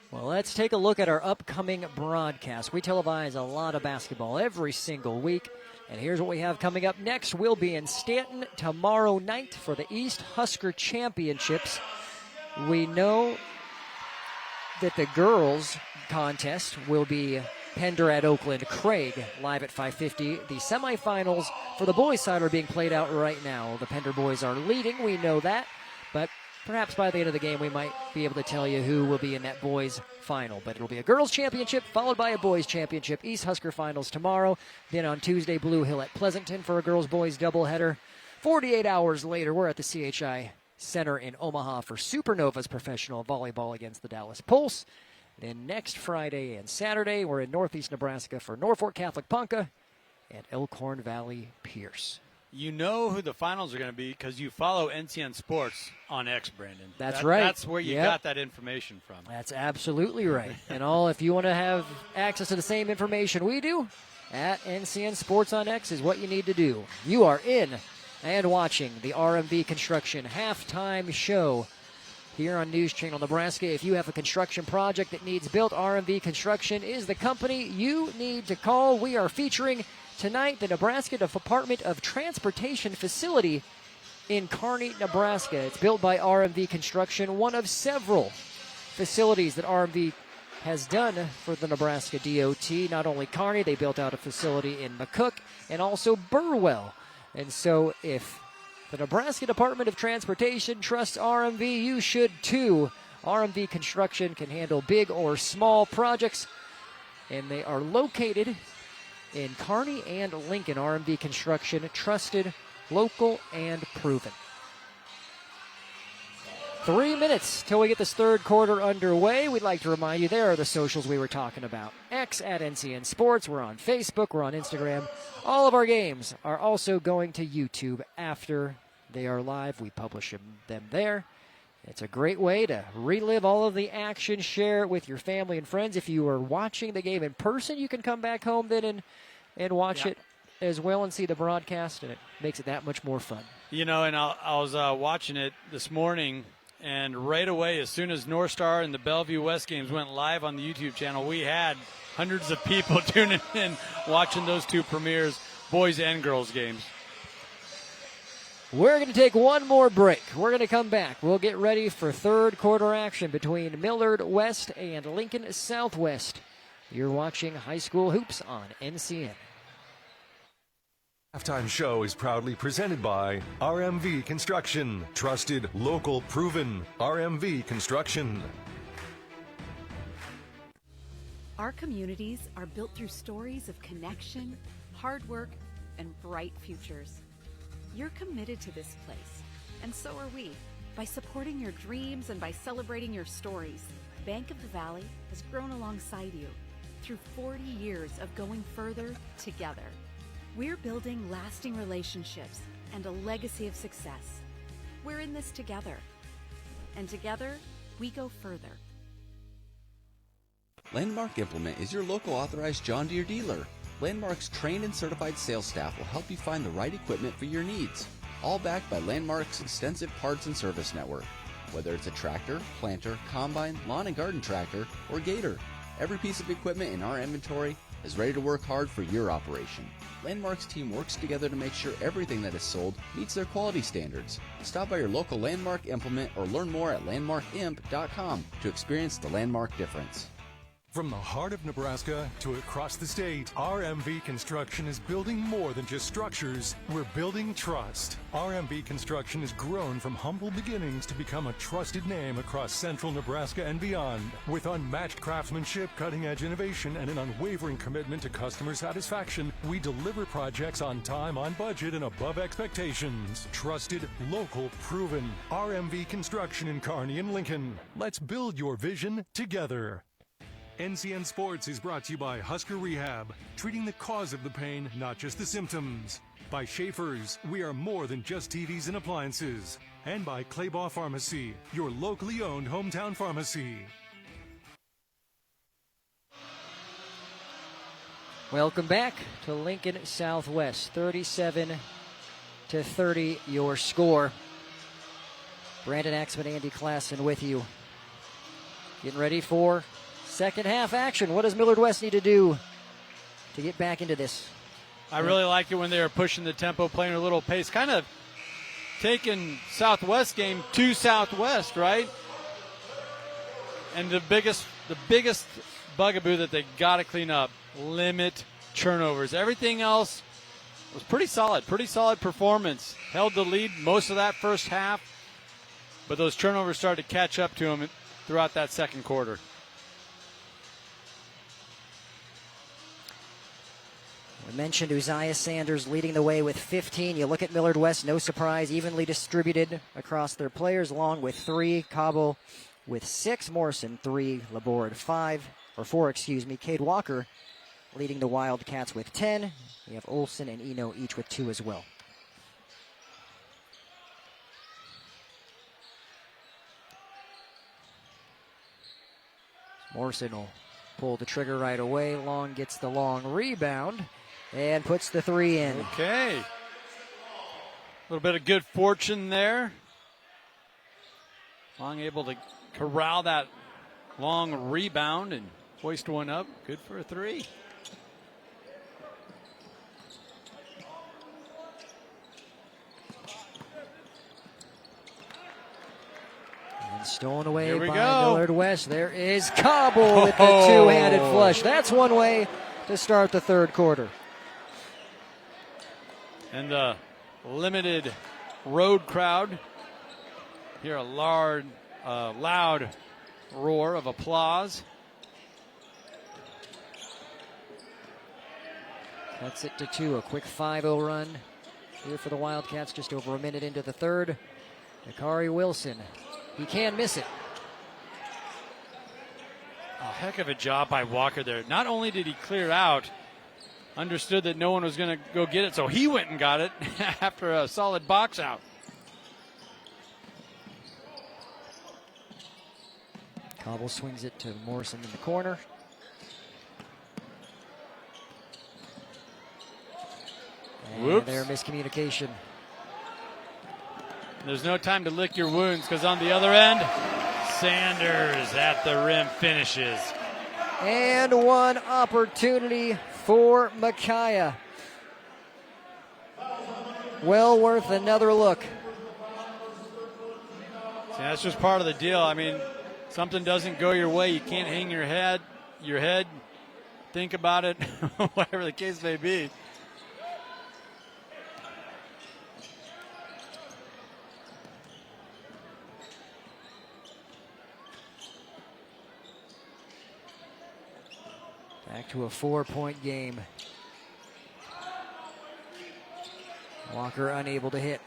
Well, let's take a look at our upcoming broadcast. We televise a lot of basketball every single week. And here's what we have coming up next. We'll be in Stanton tomorrow night for the East Husker Championships. We know that the girls' contest will be Pender at Oakland Craig live at 5:50. The semifinals for the boys' side are being played out right now. The Pender boys are leading. We know that. But perhaps by the end of the game, we might be able to tell you who will be in that boys' final. But it'll be a girls' championship followed by a boys' championship. East Husker finals tomorrow. Then on Tuesday, Blue Hill at Pleasanton for a girls-boys doubleheader. 48 hours later, we're at the CHI Center in Omaha for Supernovas professional volleyball against the Dallas Pulse. Then next Friday and Saturday, we're in Northeast Nebraska for Norfolk Catholic Ponca and Elkhorn Valley Pierce. You know who the finals are going to be because you follow NCN Sports on X, Brandon. That's right. That's where you got that information from. That's absolutely right. And if you want to have access to the same information we do, at NCN Sports on X is what you need to do. You are in and watching the RMV Construction halftime show here on News Channel Nebraska. If you have a construction project that needs built, RMV Construction is the company you need to call. We are featuring tonight the Nebraska Department of Transportation facility in Kearney, Nebraska. It's built by RMV Construction, one of several facilities that RMV has done for the Nebraska DOT. Not only Kearney, they built out a facility in McCook and also Burwell. And so if the Nebraska Department of Transportation trusts RMV, you should too. RMV Construction can handle big or small projects, and they are located in Kearney and Lincoln. RMV Construction, trusted, local, and proven. 3 minutes till we get this third quarter underway. We'd like to remind you there are the socials we were talking about. X at NCN Sports. We're on Facebook. We're on Instagram. All of our games are also going to YouTube after they are live. We publish them there. It's a great way to relive all of the action, share it with your family and friends. If you are watching the game in person, you can come back home then and watch it as well and see the broadcast, and it makes it that much more fun. You know, and I was watching it this morning, and right away, as soon as North Star and the Bellevue West games went live on the YouTube channel, we had hundreds of people tuning in, watching those two premieres, boys and girls games. We're going to take one more break. We're going to come back. We'll get ready for third quarter action between Millard West and Lincoln Southwest. You're watching High School Hoops on NCN. Halftime show is proudly presented by RMV Construction. Trusted, local, proven. RMV Construction. Our communities are built through stories of connection, hard work, and bright futures. You're committed to this place, and so are we, by supporting your dreams and by celebrating your stories. Bank of the Valley has grown alongside you through 40 years of going further together. We're building lasting relationships and a legacy of success. We're in this together. And together, we go further. Landmark Implement is your local authorized John Deere dealer. Landmark's trained and certified sales staff will help you find the right equipment for your needs. All backed by Landmark's extensive parts and service network. Whether it's a tractor, planter, combine, lawn and garden tractor, or gator, every piece of equipment in our inventory is ready to work hard for your operation. Landmark's team works together to make sure everything that is sold meets their quality standards. Stop by your local Landmark Implement or learn more at landmarkimp.com to experience the Landmark difference. From the heart of Nebraska to across the state, RMV Construction is building more than just structures. We're building trust. RMV Construction has grown from humble beginnings to become a trusted name across central Nebraska and beyond. With unmatched craftsmanship, cutting-edge innovation, and an unwavering commitment to customer satisfaction, we deliver projects on time, on budget, and above expectations. Trusted, local, proven. RMV Construction in Kearney and Lincoln. Let's build your vision together. NCN Sports is brought to you by Husker Rehab, treating the cause of the pain, not just the symptoms. By Schaefer's, we are more than just TVs and appliances. And by Claybaugh Pharmacy, your locally owned hometown pharmacy. Welcome back to Lincoln Southwest. 37-30 your score. Brandon Axman, Andy Klassen with you. Getting ready for second half action. What does Millard West need to do to get back into this? I really liked it when they were pushing the tempo, playing a little pace, kind of taking Southwest game to Southwest, right? And the biggest bugaboo that they got to clean up, limit turnovers. Everything else was pretty solid performance. Held the lead most of that first half, but those turnovers started to catch up to them throughout that second quarter. We mentioned Uzziah Sanders leading the way with 15. You look at Millard West, no surprise, evenly distributed across their players. Long with 3, Cabo with 6, Morrison 3, Laborde 4. Cade Walker leading the Wildcats with 10. We have Olson and Eno each with 2 as well. Morrison will pull the trigger right away. Long gets the long rebound and puts the 3 in. Okay. A little bit of good fortune there. Long able to corral that long rebound and hoist one up. Good for a 3. And stolen away by Millard West. There is Cobble with the two-handed flush. That's one way to start the third quarter. And the limited road crowd hear a loud roar of applause. That's it to 2. A quick 5-0 run here for the Wildcats, just over a minute into the third. Akari Wilson, he can miss it. A heck of a job by Walker there. Not only did he clear out, understood that no one was going to go get it, so he went and got it after a solid box out. Cobble swings it to Morrison in the corner. And their miscommunication. There's no time to lick your wounds because on the other end, Sanders at the rim finishes. And one opportunity for Micaiah. Well worth another look. See, that's just part of the deal. I mean, something doesn't go your way, you can't hang your head, think about it, whatever the case may be. Back to a 4-point game. Walker unable to hit.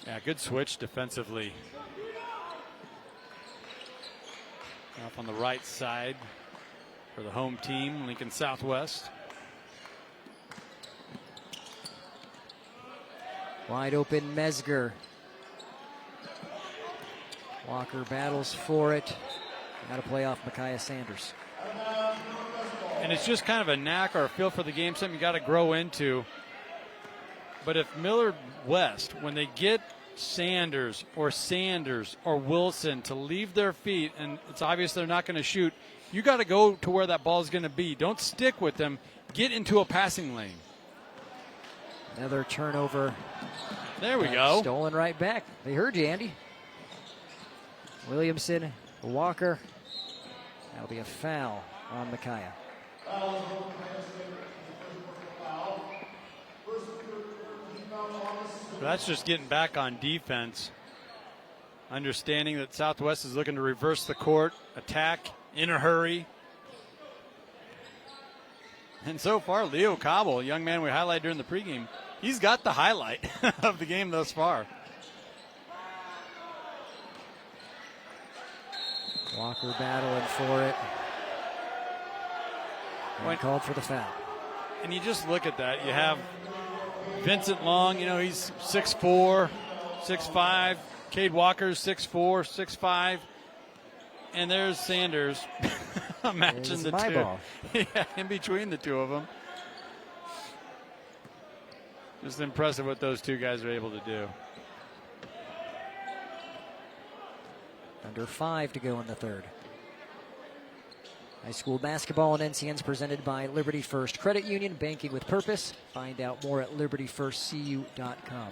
Yeah, good switch defensively. Off on the right side for the home team, Lincoln Southwest. Wide open Mesger. Walker battles for it. Got to play off Micaiah Sanders. And it's just kind of a knack or a feel for the game, something you got to grow into. But if Millard West, when they get Sanders or Wilson to leave their feet, and it's obvious they're not going to shoot, you got to go to where that ball is going to be. Don't stick with them. Get into a passing lane. Another turnover. There we go. Stolen right back. They heard you, Andy. Williamson, Walker. That'll be a foul on Micaiah. That's just getting back on defense. Understanding that Southwest is looking to reverse the court, attack in a hurry. And so far, Leo Cobble, a young man we highlighted during the pregame, he's got the highlight of the game thus far. Walker battling for it. And called for the foul. And you just look at that. You have Vincent Long, he's 6'4", 6'5". Cade Walker's 6'4", 6'5". And there's Sanders matching the two. Ball. Yeah, in between the two of them. Just impressive what those two guys are able to do. Under 5 to go in the third. High school basketball and NCN's presented by Liberty First Credit Union, banking with purpose. Find out more at libertyfirstcu.com.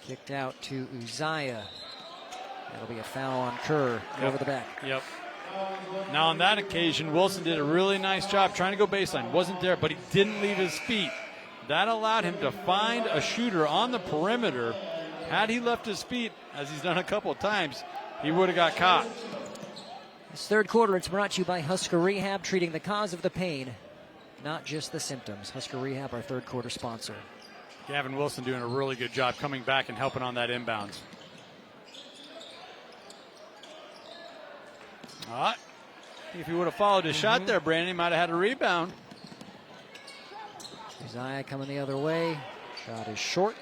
Kicked out to Uzziah. That'll be a foul on Kerr over the back. Yep. Now on that occasion, Wilson did a really nice job trying to go baseline. Wasn't there, but he didn't leave his feet. That allowed him to find a shooter on the perimeter. Had he left his feet, as he's done a couple of times, he would have got caught. This third quarter, it's brought to you by Husker Rehab, treating the cause of the pain, not just the symptoms. Husker Rehab, our third quarter sponsor. Gavin Wilson doing a really good job coming back and helping on that inbounds. All right. If he would have followed his shot there, Brandon, he might have had a rebound. Uzziah coming the other way. Shot is short.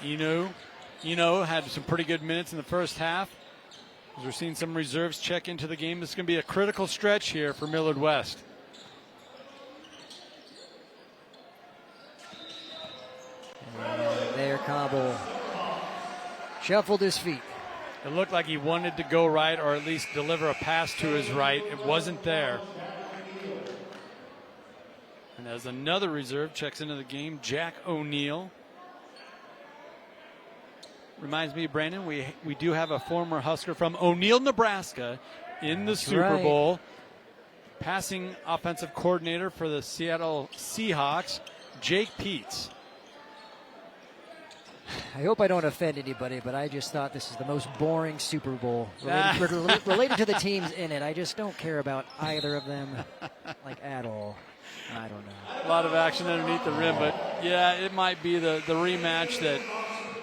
Eno had some pretty good minutes in the first half. As we're seeing some reserves check into the game, this is going to be a critical stretch here for Millard West. And there, Cobble shuffled his feet. It looked like he wanted to go right, or at least deliver a pass to his right. It wasn't there. And as another reserve checks into the game, Jack O'Neill. Reminds me, Brandon, we do have a former Husker from O'Neill, Nebraska in the Super Bowl. Passing offensive coordinator for the Seattle Seahawks, Jake Peets. I hope I don't offend anybody, but I just thought this is the most boring Super Bowl related to the teams in it. I just don't care about either of them, at all. I don't know. A lot of action underneath the rim, but yeah, it might be the rematch that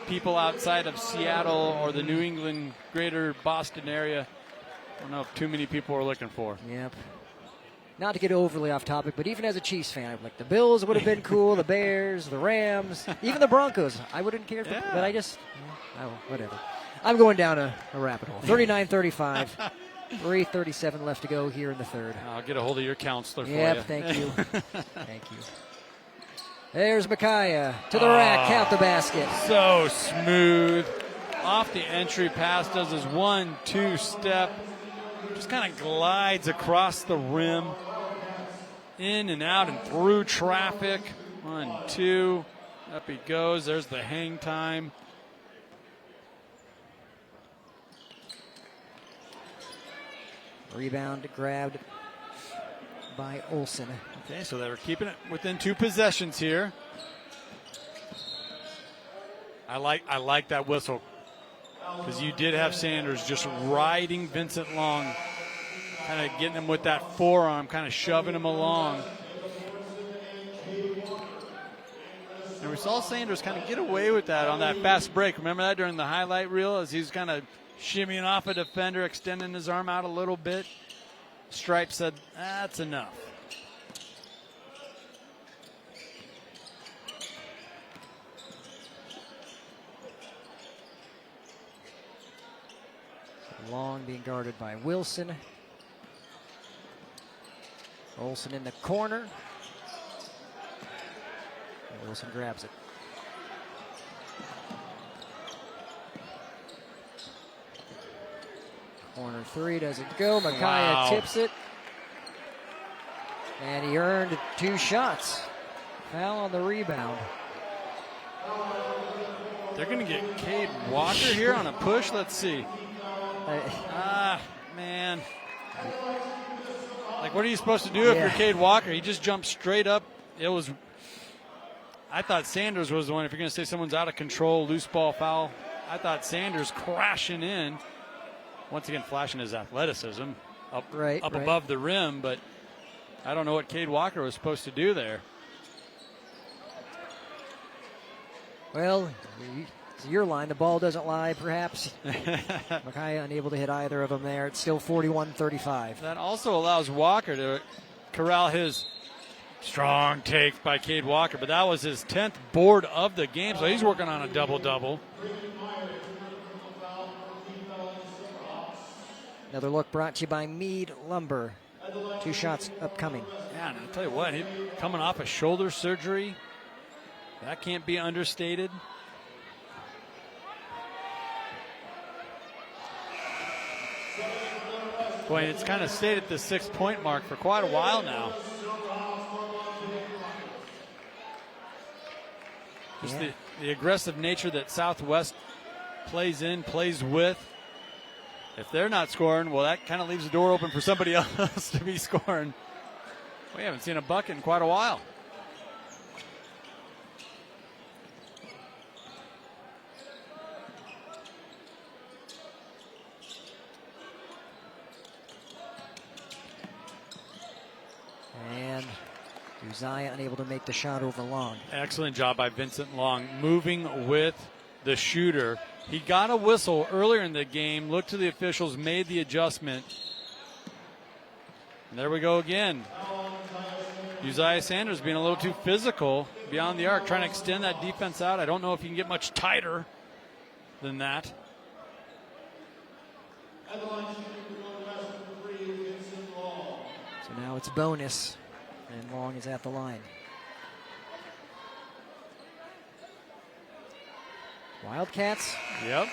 people outside of Seattle or the New England, greater Boston area, I don't know if too many people are looking for. Yep. Not to get overly off topic, but even as a Chiefs fan, I'm like, the Bills would have been cool, the Bears, the Rams, even the Broncos. I wouldn't care, but I just, whatever. I'm going down a rabbit hole. 39-35, 3:37 left to go here in the third. I'll get a hold of your counselor for you. Yep, thank you. Thank you. There's Micaiah to the rack, count the basket. So smooth. Off the entry pass, does his 1-2 step. Just kind of glides across the rim. In and out and through traffic. 1-2. Up he goes. There's the hang time. Rebound grabbed by Olsen. Okay, so they were keeping it within 2 possessions here. I like that whistle, because you did have Sanders just riding Vincent Long, kind of getting him with that forearm, kind of shoving him along. And we saw Sanders kind of get away with that on that fast break. Remember that during the highlight reel as he's kind of shimmying off a defender, extending his arm out a little bit. Stripe said, that's enough. Long being guarded by Wilson. Olsen in the corner. Wilson grabs it. Corner three doesn't go. Micaiah tips it. And he earned 2 shots. Foul on the rebound. They're going to get Cade Walker here on a push. Let's see. Man. Like, what are you supposed to do if you're Cade Walker? He just jumped straight up. I thought Sanders was the one. If you're going to say someone's out of control, loose ball foul, I thought Sanders crashing in. Once again, flashing his athleticism up above the rim, but I don't know what Cade Walker was supposed to do there. Well, it's your line. The ball doesn't lie, perhaps. Micaiah unable to hit either of them there. It's still 41-35. That also allows Walker to corral his strong take by Cade Walker, but that was his 10th board of the game, so he's working on a double-double. Another look brought to you by Meade Lumber. 2 shots upcoming. Yeah, and I'll tell you what, he coming off a shoulder surgery. That can't be understated. Boy, it's kind of stayed at the 6-point mark for quite a while now. Just the aggressive nature that Southwest plays with. If they're not scoring, well, that kind of leaves the door open for somebody else to be scoring. We haven't seen a bucket in quite a while. And Uzziah unable to make the shot over Long. Excellent job by Vincent Long, moving with the shooter. He got a whistle earlier in the game, looked to the officials, made the adjustment. And there we go again. Uzziah Sanders being a little too physical beyond the arc, trying to extend that defense out. I don't know if he can get much tighter than that. So now it's bonus, and Long is at the line. Wildcats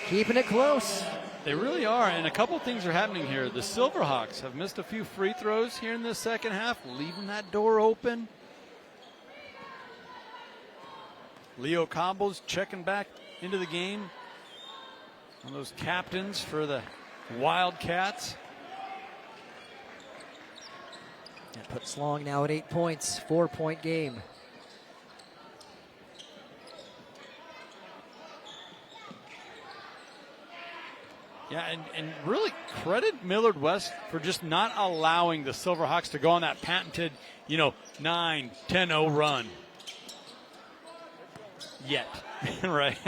keeping it close. They really are, and a couple things are happening here. The Silverhawks have missed a few free throws here in this second half, leaving that door open. Leo Combos checking back into the game. One of those captains for the Wildcats. That puts Long now at 8 points, 4-point game. Yeah, and really credit Millard West for just not allowing the Silverhawks to go on that patented, 9-10-0 run. Yet, right?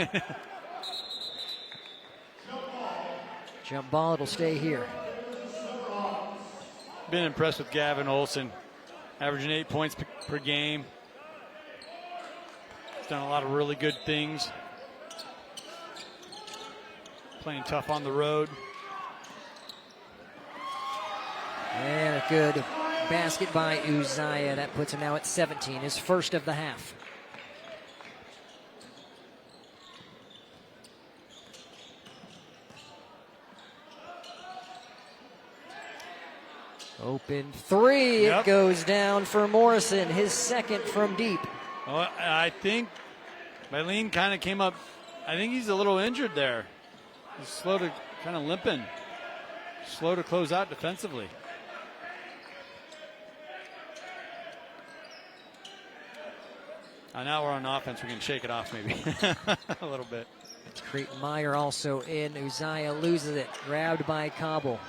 Jump ball, it'll stay here. Been impressed with Gavin Olsen, averaging 8 points per game. He's done a lot of really good things. Playing tough on the road. And a good basket by Uzziah. That puts him now at 17, his first of the half. Open three. It goes down for Morrison, his second from deep. Well, I think Mylene kind of came up. I think he's a little injured there. He's slow to kind of limping. Slow to close out defensively. Now we're on offense. We can shake it off maybe a little bit. It's Creighton Meyer also in. Uzziah loses it. Grabbed by Cobble.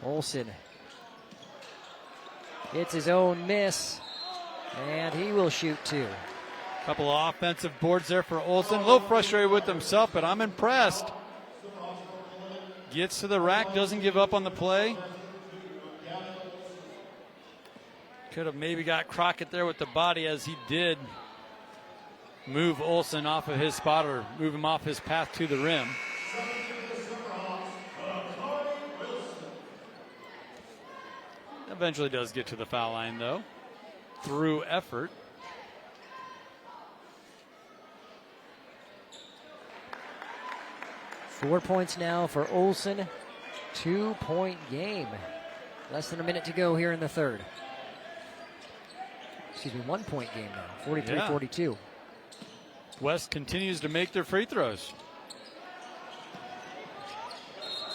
Olsen. It's his own miss. And he will shoot 2. Couple of offensive boards there for Olsen. A little frustrated with himself, but I'm impressed. Gets to the rack, doesn't give up on the play. Could have maybe got Crockett there with the body, as he did move Olsen off of his spot, or move him off his path to the rim. Eventually does get to the foul line, though, through effort. Four points now for Olsen. 2-point game. Less than a minute to go here in the third. Excuse me, 1-point game now. 43-42. West continues to make their free throws.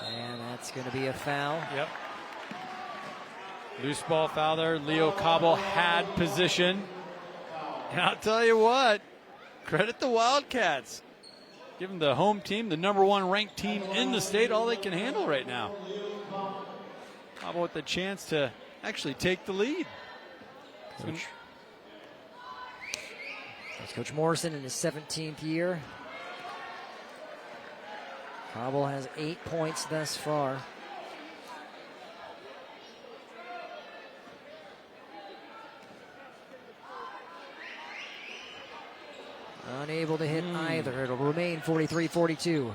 And that's going to be a foul. Yep. Loose ball foul there. Leo Cobble had position. And I'll tell you what, credit the Wildcats. Give them the home team, the #1 ranked team in the state, all they can handle right now. Cobble with the chance to actually take the lead. That's Coach Morrison in his 17th year. Cobble has 8 points thus far. Unable to hit either. It'll remain 43-42.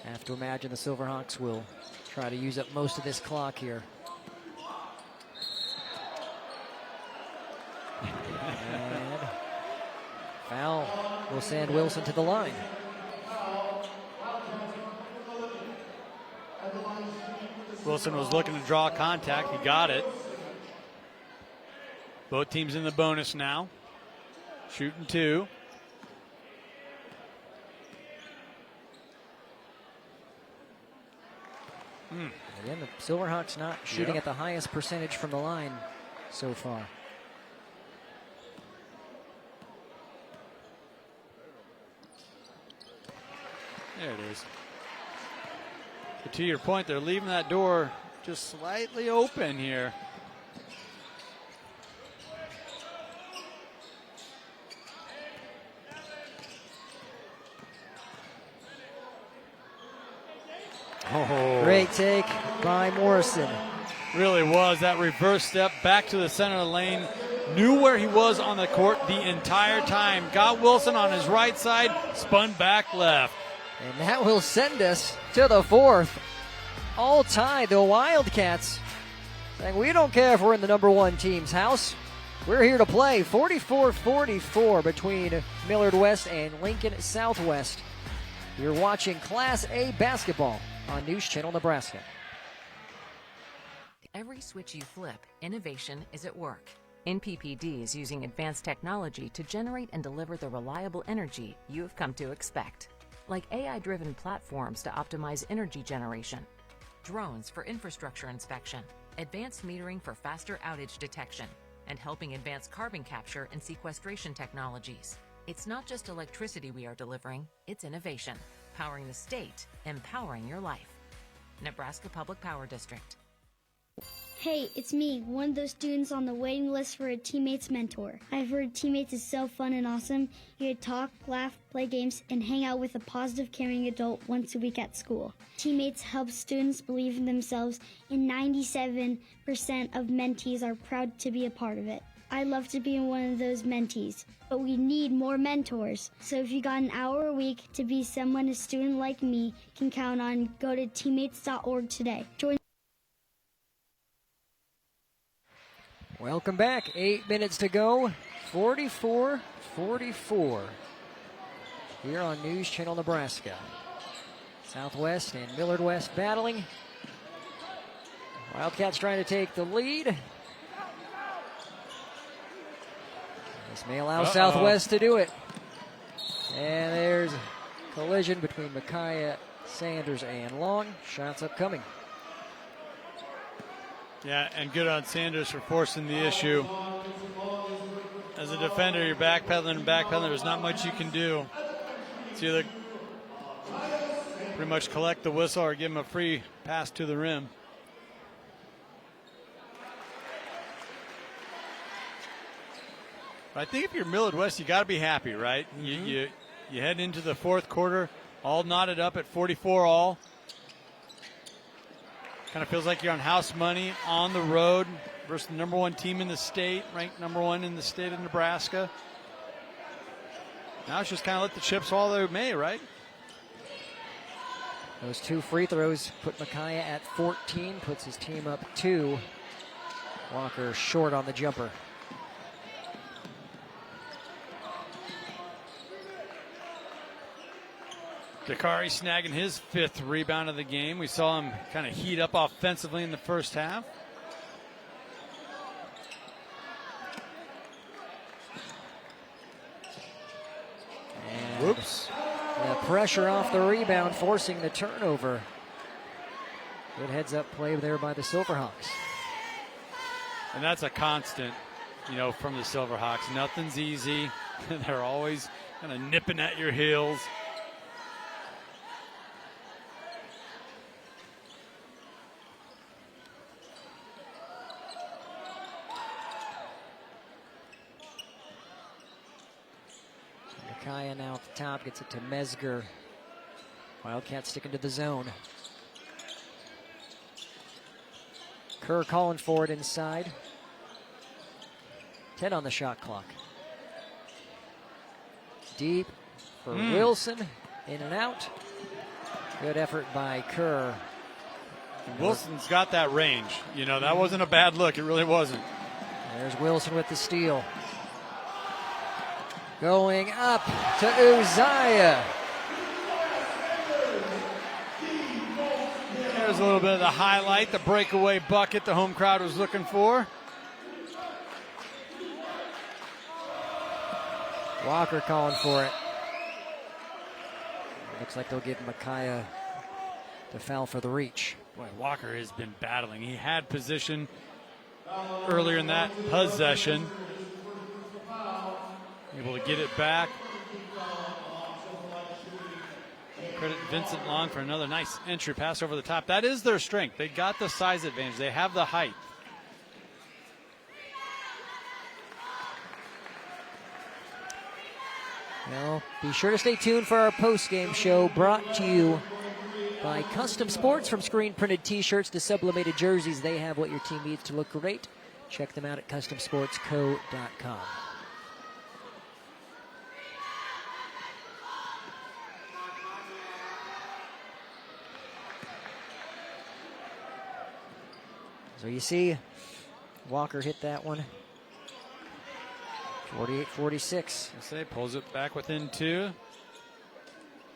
Have to imagine the Silverhawks will try to use up most of this clock here. And foul will send Wilson to the line. Wilson was looking to draw contact. He got it. Both teams in the bonus now. Shooting 2. Again, the Silverhawks not shooting at the highest percentage from the line so far. There it is. But to your point, they're leaving that door just slightly open here. Oh. Great take by Morrison. Really was. That reverse step back to the center of the lane. Knew where he was on the court the entire time. Got Wilson on his right side, spun back left. And that will send us to the fourth. All tied. The Wildcats saying, we don't care if we're in the #1 team's house. We're here to play. 44-44 between Millard West and Lincoln Southwest. You're watching Class A basketball on News Channel Nebraska. Every switch you flip, innovation is at work. NPPD is using advanced technology to generate and deliver the reliable energy you've come to expect. Like AI-driven platforms to optimize energy generation, drones for infrastructure inspection, advanced metering for faster outage detection, and helping advance carbon capture and sequestration technologies. It's not just electricity we are delivering, it's innovation. Powering the state, empowering your life. Nebraska Public Power District. Hey, it's me, one of those students on the waiting list for a Teammates mentor. I've heard Teammates is so fun and awesome. You get to talk, laugh, play games, and hang out with a positive, caring adult once a week at school. Teammates helps students believe in themselves, and 97% of mentees are proud to be a part of it. I'd love to be one of those mentees, but we need more mentors. So if you got an hour a week to be someone a student like me can count on, go to teammates.org today. Join. Welcome back. 8 minutes to go. 44-44 here on News Channel Nebraska. Southwest and Millard West battling. Wildcats trying to take the lead. This may allow Southwest to do it. And there's a collision between Micaiah, Sanders, and Long. Shots upcoming. Yeah, and good on Sanders for forcing the issue. As a defender, you're backpedaling and backpedaling. There's not much you can do. It's either pretty much collect the whistle or give him a free pass to the rim. But I think if you're Millard West, you got to be happy, right? You head into the fourth quarter, all knotted up at 44 all. Kind of feels like you're on house money on the road versus the number one team in the state, ranked number one in the state of Nebraska. Now it's just kind of let the chips fall they may, right? Those 2 free throws put Micaiah at 14, puts his team up 2. Walker short on the jumper. Dakari snagging his 5th rebound of the game. We saw him kind of heat up offensively in the first half. And whoops. The pressure off the rebound, forcing the turnover. Good heads-up play there by the Silverhawks. And that's a constant, from the Silverhawks. Nothing's easy. They're always kind of nipping at your heels. Micaiah now at the top, gets it to Mesger. Wildcats sticking to the zone. Kerr calling for it inside. 10 on the shot clock. Deep for Wilson, in and out. Good effort by Kerr. Wilson's got that range. That wasn't a bad look. It really wasn't. There's Wilson with the steal. Going up to Uzziah. There's a little bit of the highlight, the breakaway bucket the home crowd was looking for. Walker calling for it. Looks like they'll give Micaiah the foul for the reach. Boy, Walker has been battling. He had position earlier in that possession. Able to get it back. Credit Vincent Long for another nice entry pass over the top. That is their strength. They got the size advantage. They have the height. Well, be sure to stay tuned for our post-game show, brought to you by Custom Sports. From screen printed t-shirts to sublimated jerseys, they have what your team needs to look great. Check them out at customsportsco.com. So you see, Walker hit that one. 48-46. I say pulls it back within 2.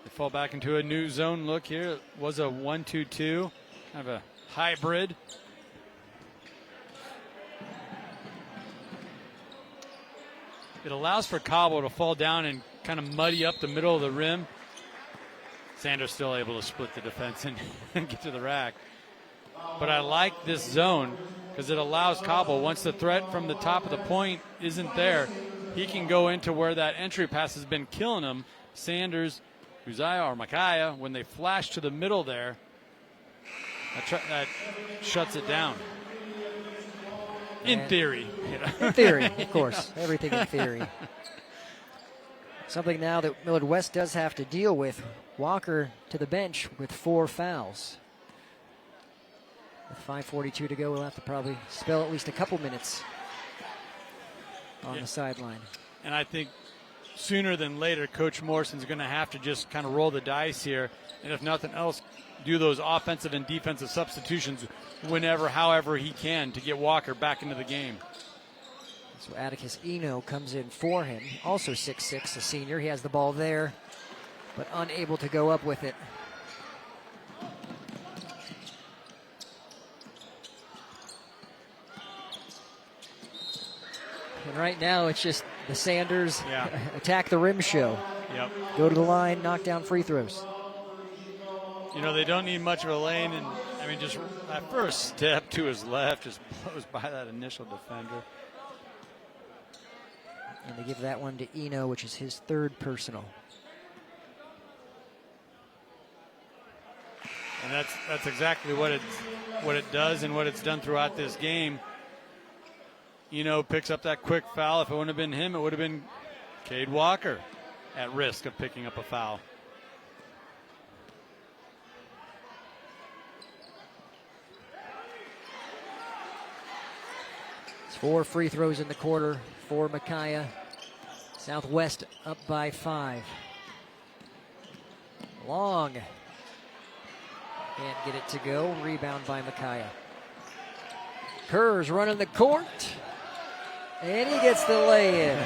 They fall back into a new zone look here. It was a 1-2-2, kind of a hybrid. It allows for Cobble to fall down and kind of muddy up the middle of the rim. Sanders still able to split the defense and get to the rack. But I like this zone because it allows Cobble, once the threat from the top of the point isn't there, he can go into where that entry pass has been killing him. Sanders, Uzziah, or Micaiah, when they flash to the middle there, that shuts it down. In theory. In theory, of course. Everything in theory. Something now that Millard West does have to deal with. Walker to the bench with 4 fouls. With 5:42 to go, we'll have to probably spell at least a couple minutes on the sideline. And I think sooner than later, Coach Morrison's going to have to just kind of roll the dice here. And if nothing else, do those offensive and defensive substitutions whenever, however he can to get Walker back into the game. So Atticus Eno comes in for him. Also 6'6", a senior. He has the ball there, but unable to go up with it. And right now, it's just the Sanders attack the rim show. Yep. Go to the line, knock down free throws. They don't need much of a lane. And, just that first step to his left just blows by that initial defender. And they give that one to Eno, which is his 3rd personal. And that's exactly what it does and what it's done throughout this game. Picks up that quick foul. If it wouldn't have been him, it would have been Cade Walker at risk of picking up a foul. It's 4 free throws in the quarter for Micaiah. Southwest up by 5. Long. Can't get it to go. Rebound by Micaiah. Kerr's running the court. And he gets the lay-in.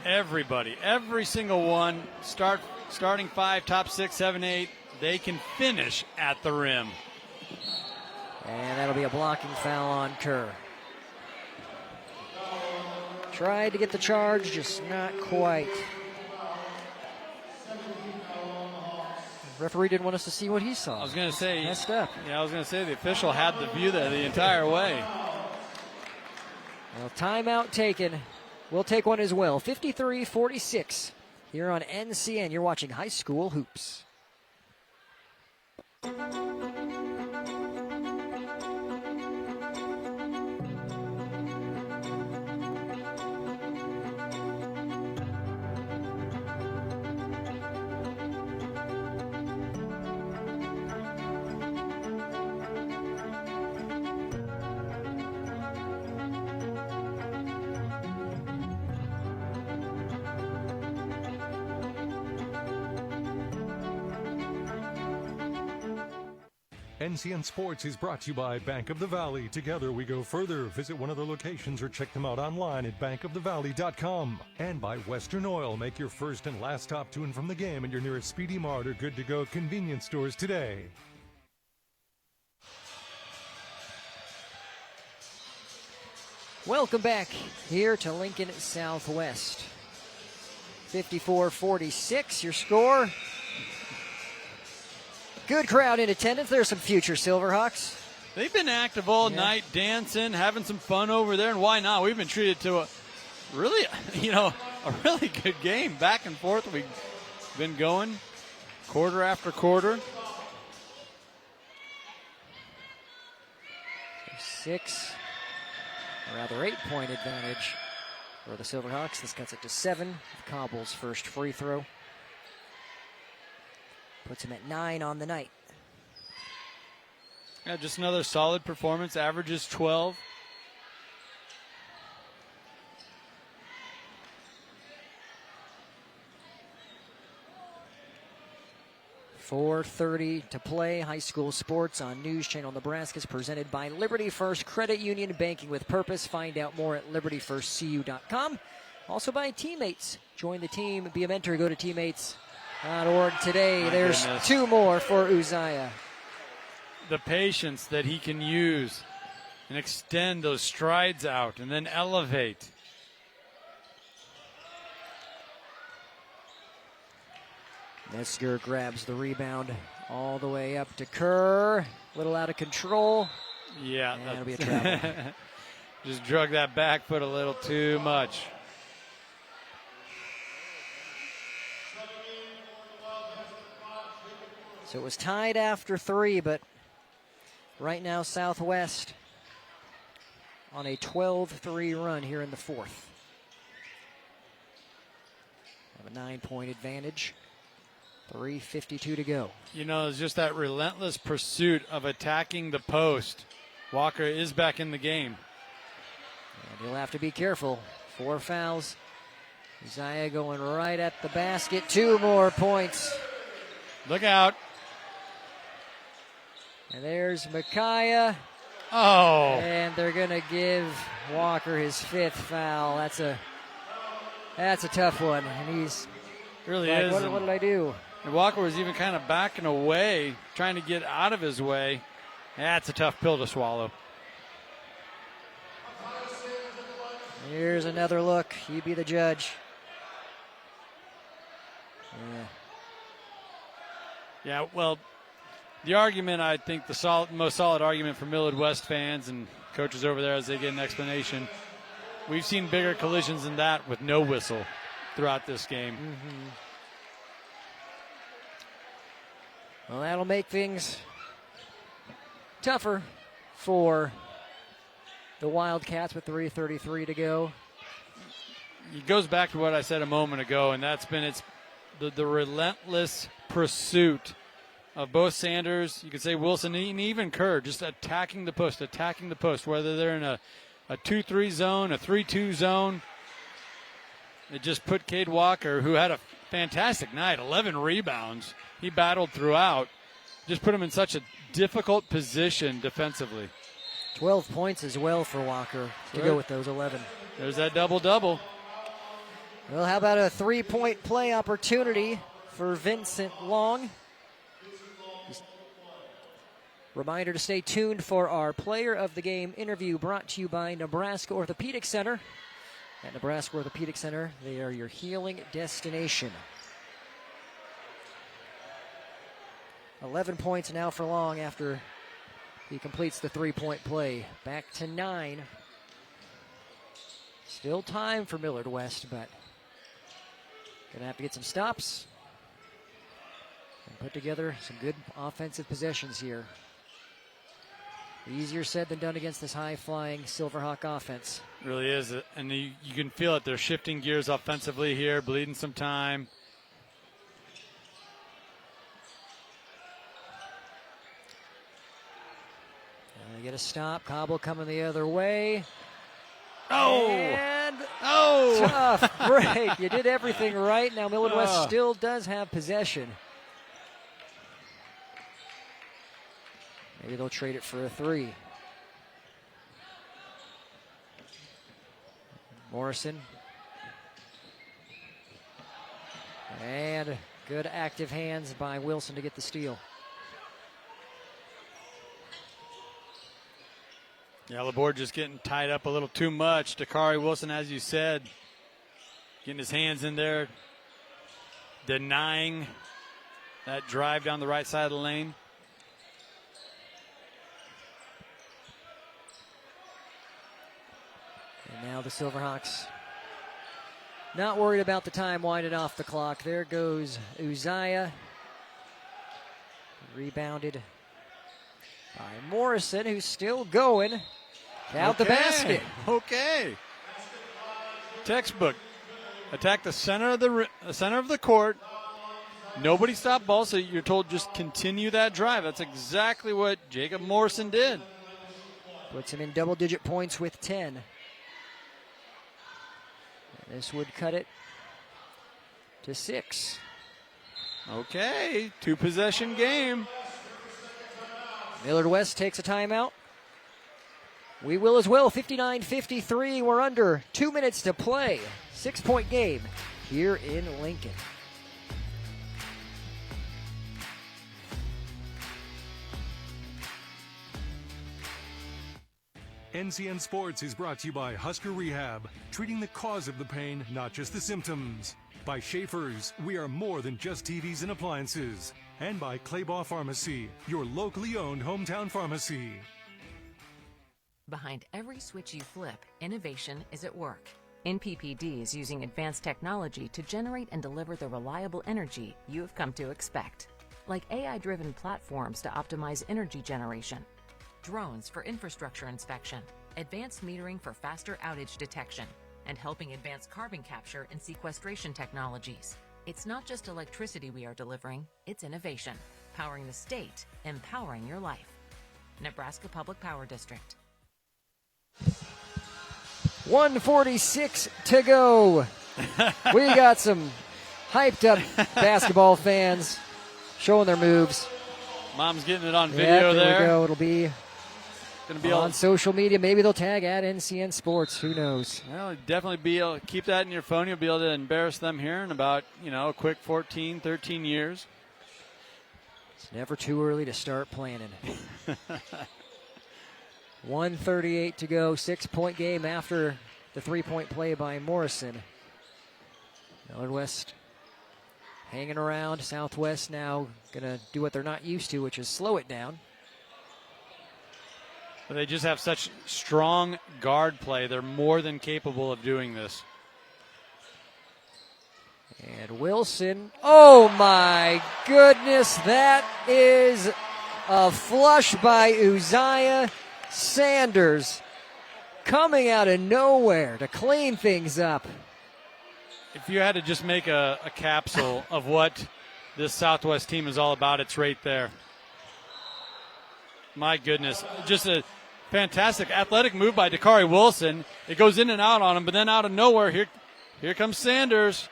Everybody, every single one, starting 5, top 6, 7, 8, they can finish at the rim. And that'll be a blocking foul on Kerr. Tried to get the charge, just not quite. The referee didn't want us to see what he saw. I was going to say, messed up. Yeah, I was going to say the official had the view there the entire way. Well, timeout taken. We'll take one as well. 53-46 here on NCN. You're watching High School Hoops. NCN Sports is brought to you by Bank of the Valley. Together we go further. Visit one of their locations or check them out online at bankofthevalley.com. And by Western Oil. Make your first and last stop to and from the game at your nearest Speedy Mart or good-to-go convenience stores today. Welcome back here to Lincoln Southwest. 54-46, your score. Good crowd in attendance. There's some future Silverhawks. They've been active all night, dancing, having some fun over there, and why not? We've been treated to a really good game. Back and forth, we've been going quarter after quarter. 8-point advantage for the Silverhawks. This cuts it to 7. Cobble's first free throw puts him at 9 on the night. Yeah, just another solid performance. Averages 12. .430 to play. High School Sports on News Channel Nebraska is presented by Liberty First Credit Union, banking with purpose. Find out more at libertyfirstcu.com. Also by Teammates. Join the team, be a mentor, go to teammates.org today. My There's goodness. 2 more for Uzziah. The patience that he can use and extend those strides out and then elevate. Metzger grabs the rebound all the way up to Kerr. A little out of control. Yeah, And it'll be a travel. Just drug that back foot a little too much. So it was tied after 3, but right now Southwest on a 12-3 run here in the 4th. Have a 9-point advantage. 3:52 to go. You know, it's just that relentless pursuit of attacking the post. Walker is back in the game. And he'll have to be careful. 4 fouls. Uzziah going right at the basket. 2 more points. Look out. And there's Micaiah. Oh. And they're going to give Walker his 5th foul. That's a tough one. And he's really like, is. What did I do? And Walker was even kind of backing away, trying to get out of his way. That's a tough pill to swallow. Here's another look. You be the judge. Yeah, well, the argument, I think the most solid argument for Millard West fans and coaches over there as they get an explanation, we've seen bigger collisions than that with no whistle throughout this game. Well, that'll make things tougher for the Wildcats with 3:33 to go. It goes back to what I said a moment ago, and that's been the relentless pursuit of both Sanders, you could say Wilson, and even Kerr, just attacking the post, whether they're in a 2-3 zone, a 3-2 zone. It just put Cade Walker, who had a fantastic night, 11 rebounds. He battled throughout. Just put him in such a difficult position defensively. 12 points as well for Walker to go with those 11. There's that double-double. Well, how about a three-point play opportunity for Vincent Long? Reminder to stay tuned for our Player of the Game interview brought to you by Nebraska Orthopedic Center. At Nebraska Orthopedic Center, they are your healing destination. 11 points now for Long after he completes the three-point play. Back to 9. Still time for Millard West, but going to have to get some stops and put together some good offensive possessions here. Easier said than done against this high-flying Silverhawk offense. It really is, and you can feel it. They're shifting gears offensively here, bleeding some time. They get a stop. Cobble coming the other way. Oh! And oh! Tough break. You did everything right. Now Millard West still does have possession. Maybe they'll trade it for a three. Morrison. And good active hands by Wilson to get the steal. Yeah, LeBoard just getting tied up a little too much. Dakari Wilson, as you said, getting his hands in there, denying that drive down the right side of the lane. And now the Silverhawks not worried about the time winding off the clock. There goes Uzziah. Rebounded by Morrison, who's still going. Count the basket. Okay. Textbook. Attack the center of the court. Nobody stopped ball, so you're told just continue that drive. That's exactly what Jacob Morrison did. Puts him in double-digit points with 10. This would cut it to 6. Okay, two-possession game. Millard West takes a timeout. We will as well. 59-53. We're under 2 minutes to play. 6-point game here in Lincoln. NCN Sports is brought to you by Husker Rehab, treating the cause of the pain, not just the symptoms. By Schaefer's, we are more than just TVs and appliances. And by Claybaugh Pharmacy, your locally owned hometown pharmacy. Behind every switch you flip, innovation is at work. NPPD is using advanced technology to generate and deliver the reliable energy you have come to expect. Like AI-driven platforms to optimize energy generation, drones for infrastructure inspection, advanced metering for faster outage detection, and helping advance carbon capture and sequestration technologies. It's not just electricity we are delivering, it's innovation, powering the state, empowering your life. Nebraska Public Power District. 1:46 to go. We got some hyped up basketball fans showing their moves. Mom's getting it on video there. We go. It'll be going to be on social media. Maybe they'll tag at NCN Sports. Who knows? Well, definitely be able to keep that in your phone. You'll be able to embarrass them here in about, a quick 14, 13 years. It's never too early to start planning. 1:38 to go. 6-point game after the 3-point play by Morrison. Millard West hanging around. Southwest now going to do what they're not used to, which is slow it down. But they just have such strong guard play. They're more than capable of doing this. And Wilson, oh my goodness, that is a flush by Uzziah Sanders coming out of nowhere to clean things up. If you had to just make a capsule of what this Southwest team is all about, it's right there. My goodness, just a fantastic athletic move by Dakari Wilson. It goes in and out on him, but then out of nowhere, here comes Sanders.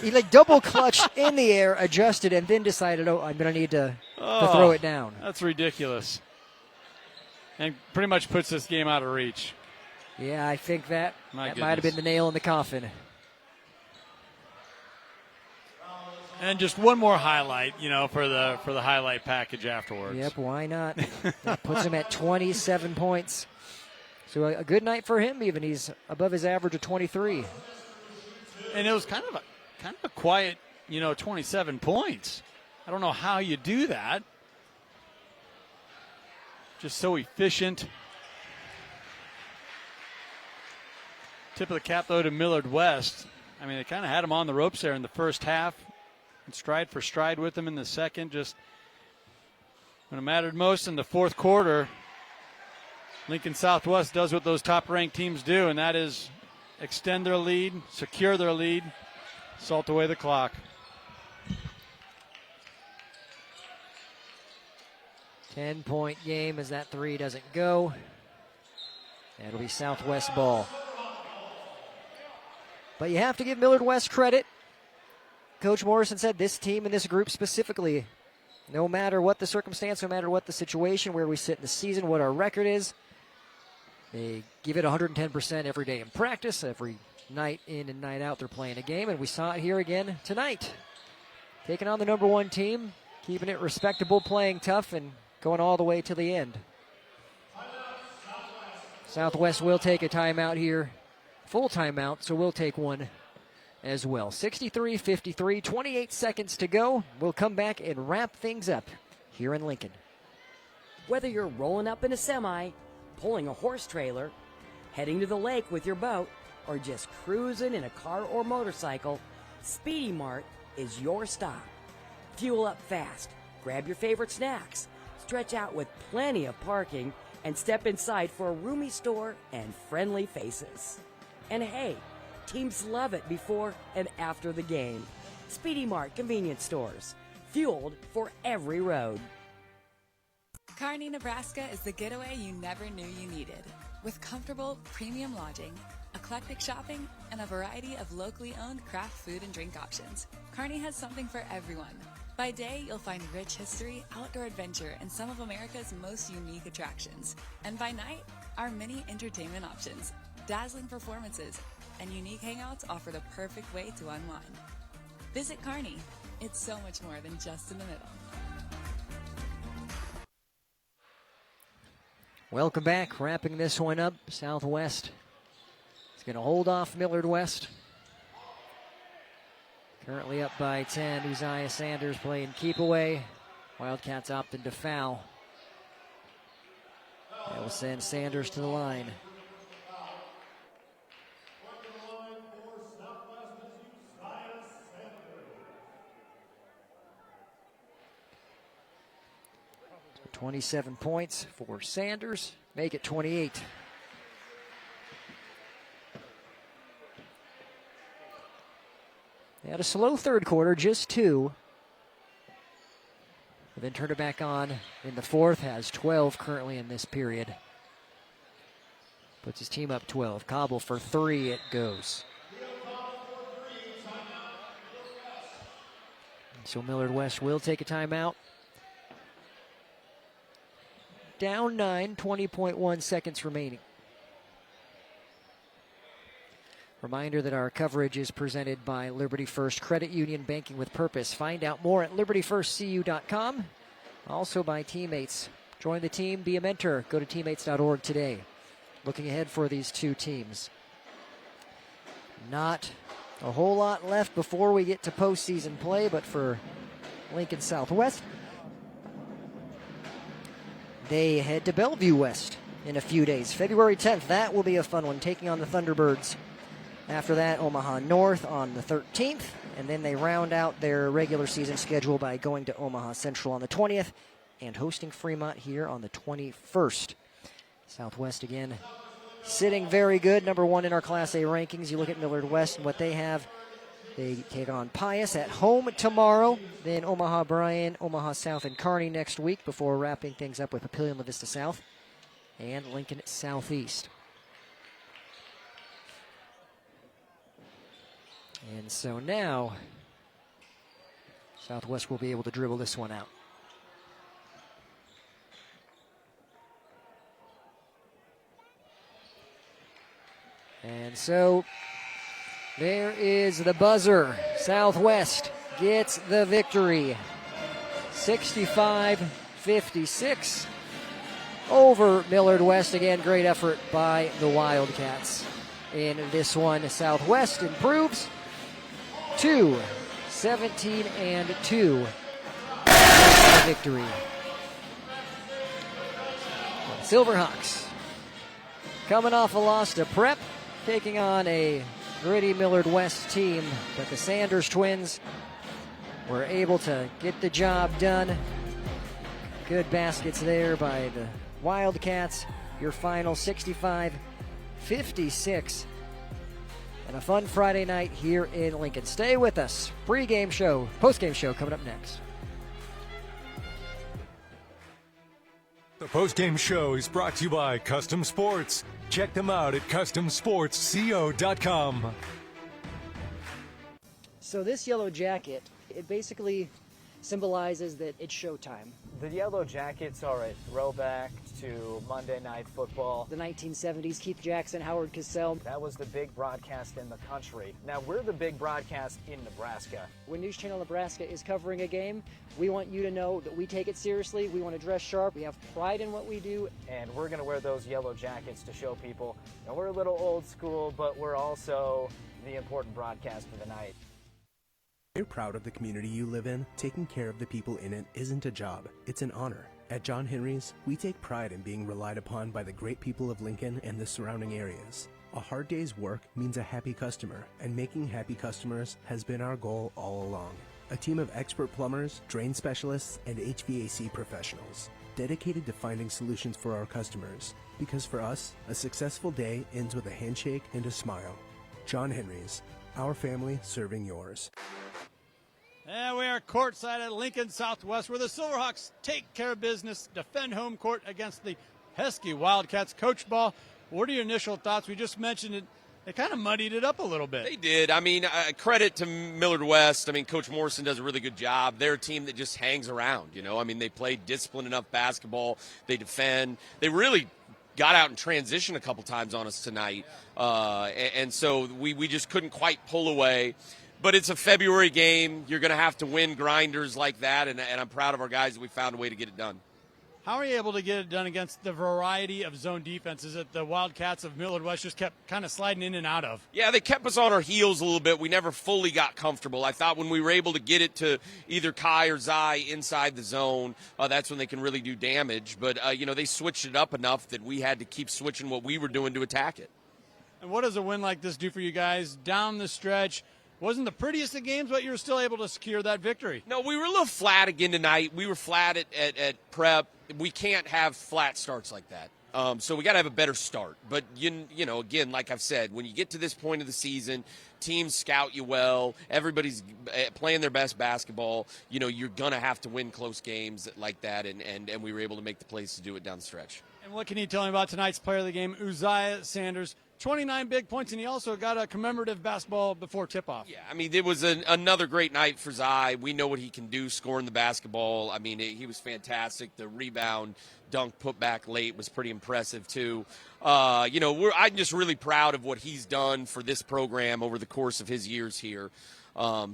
He like double clutched in the air, adjusted, and then decided, I'm going to need to throw it down. That's ridiculous. And pretty much puts this game out of reach. Yeah, I think that might have goodness. been the nail in the coffin. And just one more highlight, for the highlight package afterwards. Yep, why not? That puts him at 27 points. So a good night for him, even. He's above his average of 23. And it was kind of a quiet, 27 points. I don't know how you do that. Just so efficient. Tip of the cap, though, to Millard West. I mean, they kind of had him on the ropes there in the first half. And stride for stride with him in the second. Just when it mattered most in the fourth quarter, Lincoln Southwest does what those top-ranked teams do, and that is extend their lead, secure their lead, salt away the clock. 10-point game as that three doesn't go. That'll be Southwest ball. But you have to give Millard West credit. Coach Morrison said this team and this group specifically, no matter what the circumstance, no matter what the situation, where we sit in the season, what our record is, they give it 110% every day in practice. Every night in and night out they're playing a game, and we saw it here again tonight. Taking on the number one team, keeping it respectable, playing tough, and going all the way to the end. Southwest will take a timeout here, full timeout, so we'll take one as well. 63-53, 28 seconds to go. We'll come back and wrap things up here in Lincoln. Whether you're rolling up in a semi, pulling a horse trailer, heading to the lake with your boat, or just cruising in a car or motorcycle, Speedy Mart is your stop. Fuel up fast, grab your favorite snacks, stretch out with plenty of parking, and step inside for a roomy store and friendly faces. And hey, teams love it before and after the game. Speedy Mart convenience stores, fueled for every road. Kearney, Nebraska is the getaway you never knew you needed. With comfortable, premium lodging, eclectic shopping, and a variety of locally owned craft food and drink options, Kearney has something for everyone. By day, you'll find rich history, outdoor adventure, and some of America's most unique attractions. And by night, our many entertainment options, dazzling performances, and unique hangouts offer the perfect way to unwind. Visit Kearney. It's so much more than just in the middle. Welcome back. Wrapping this one up. Southwest is going to hold off Millard West. Currently up by 10. Uzziah Sanders playing keep away. Wildcats opting to foul. That will send Sanders to the line. So 27 points for Sanders. Make it 28. They had a slow third quarter, just 2. But then turned it back on in the fourth, has 12 currently in this period. Puts his team up 12. Cobble for 3, it goes. So Millard West will take a timeout. Down 9, 20.1 seconds remaining. Reminder that our coverage is presented by Liberty First Credit Union, banking with purpose. Find out more at libertyfirstcu.com. Also by Teammates. Join the team, be a mentor. Go to teammates.org today. Looking ahead for these two teams. Not a whole lot left before we get to postseason play, but for Lincoln Southwest, they head to Bellevue West in a few days. February 10th, that will be a fun one, taking on the Thunderbirds After that, Omaha North on the 13th, and then they round out their regular season schedule by going to Omaha Central on the 20th and hosting Fremont here on the 21st. Southwest again sitting very good, number 1 in our Class A rankings. You look at Millard West and what they have. They take on Pius at home tomorrow, then Omaha Bryan, Omaha South, and Kearney next week before wrapping things up with Papillion La Vista South and Lincoln Southeast. And so now, Southwest will be able to dribble this one out. And so there is the buzzer. Southwest gets the victory. 65-56 over Millard West. Again, great effort by the Wildcats. In this one, Southwest improves to 17-2. Victory. Silverhawks coming off a loss to Prep, taking on a gritty Millard West team, but the Sanders twins were able to get the job done. Good baskets there by the Wildcats. Your final 65-56. And a fun Friday night here in Lincoln. Stay with us. Pre-game show, post-game show coming up next. The post-game show is brought to you by Custom Sports. Check them out at customsportsco.com. So this yellow jacket, it basically symbolizes that it's showtime. The Yellow Jackets are a throwback to Monday Night Football. The 1970s, Keith Jackson, Howard Cosell. That was the big broadcast in the country. Now we're the big broadcast in Nebraska. When News Channel Nebraska is covering a game, we want you to know that we take it seriously. We want to dress sharp. We have pride in what we do. And we're going to wear those yellow jackets to show people that we're a little old school, but we're also the important broadcast for the night. You're proud of the community you live in. Taking care of the people in it isn't a job, it's an honor. At John Henry's, we take pride in being relied upon by the great people of Lincoln and the surrounding areas. A hard day's work means a happy customer, and making happy customers has been our goal all along. A team of expert plumbers, drain specialists, and HVAC professionals, dedicated to finding solutions for our customers. Because for us, a successful day ends with a handshake and a smile. John Henry's, our family serving yours. And we are courtside at Lincoln Southwest, where the Silverhawks take care of business, defend home court against the pesky Wildcats. Coach Ball, what are your initial thoughts? We just mentioned it. They kind of muddied it up a little bit. They did. I mean, credit to Millard West. I mean, Coach Morrison does a really good job. They're a team that just hangs around, you know. I mean, they play disciplined enough basketball. They defend. They really got out and transition a couple times on us tonight. And so we just couldn't quite pull away. But it's a February game. You're going to have to win grinders like that, and I'm proud of our guys that we found a way to get it done. How are you able to get it done against the variety of zone defenses that the Wildcats of Millard West just kept kind of sliding in and out of? Yeah, they kept us on our heels a little bit. We never fully got comfortable. I thought when we were able to get it to either Kai or Zai inside the zone, that's when they can really do damage. But, they switched it up enough that we had to keep switching what we were doing to attack it. And what does a win like this do for you guys down the stretch? Wasn't the prettiest of games, but you were still able to secure that victory. No, we were a little flat again tonight. We were flat at Prep. We can't have flat starts like that. So we got to have a better start. But, again, like I've said, when you get to this point of the season, teams scout you well, everybody's playing their best basketball, you're going to have to win close games like that, and we were able to make the plays to do it down the stretch. And what can you tell me about tonight's player of the game, Uzziah Sanders? 29 big points, and he also got a commemorative basketball before tip-off. Yeah, I mean, it was another great night for Zai. We know what he can do scoring the basketball. I mean, he was fantastic. The rebound, dunk, put back late was pretty impressive, too. I'm just really proud of what he's done for this program over the course of his years here.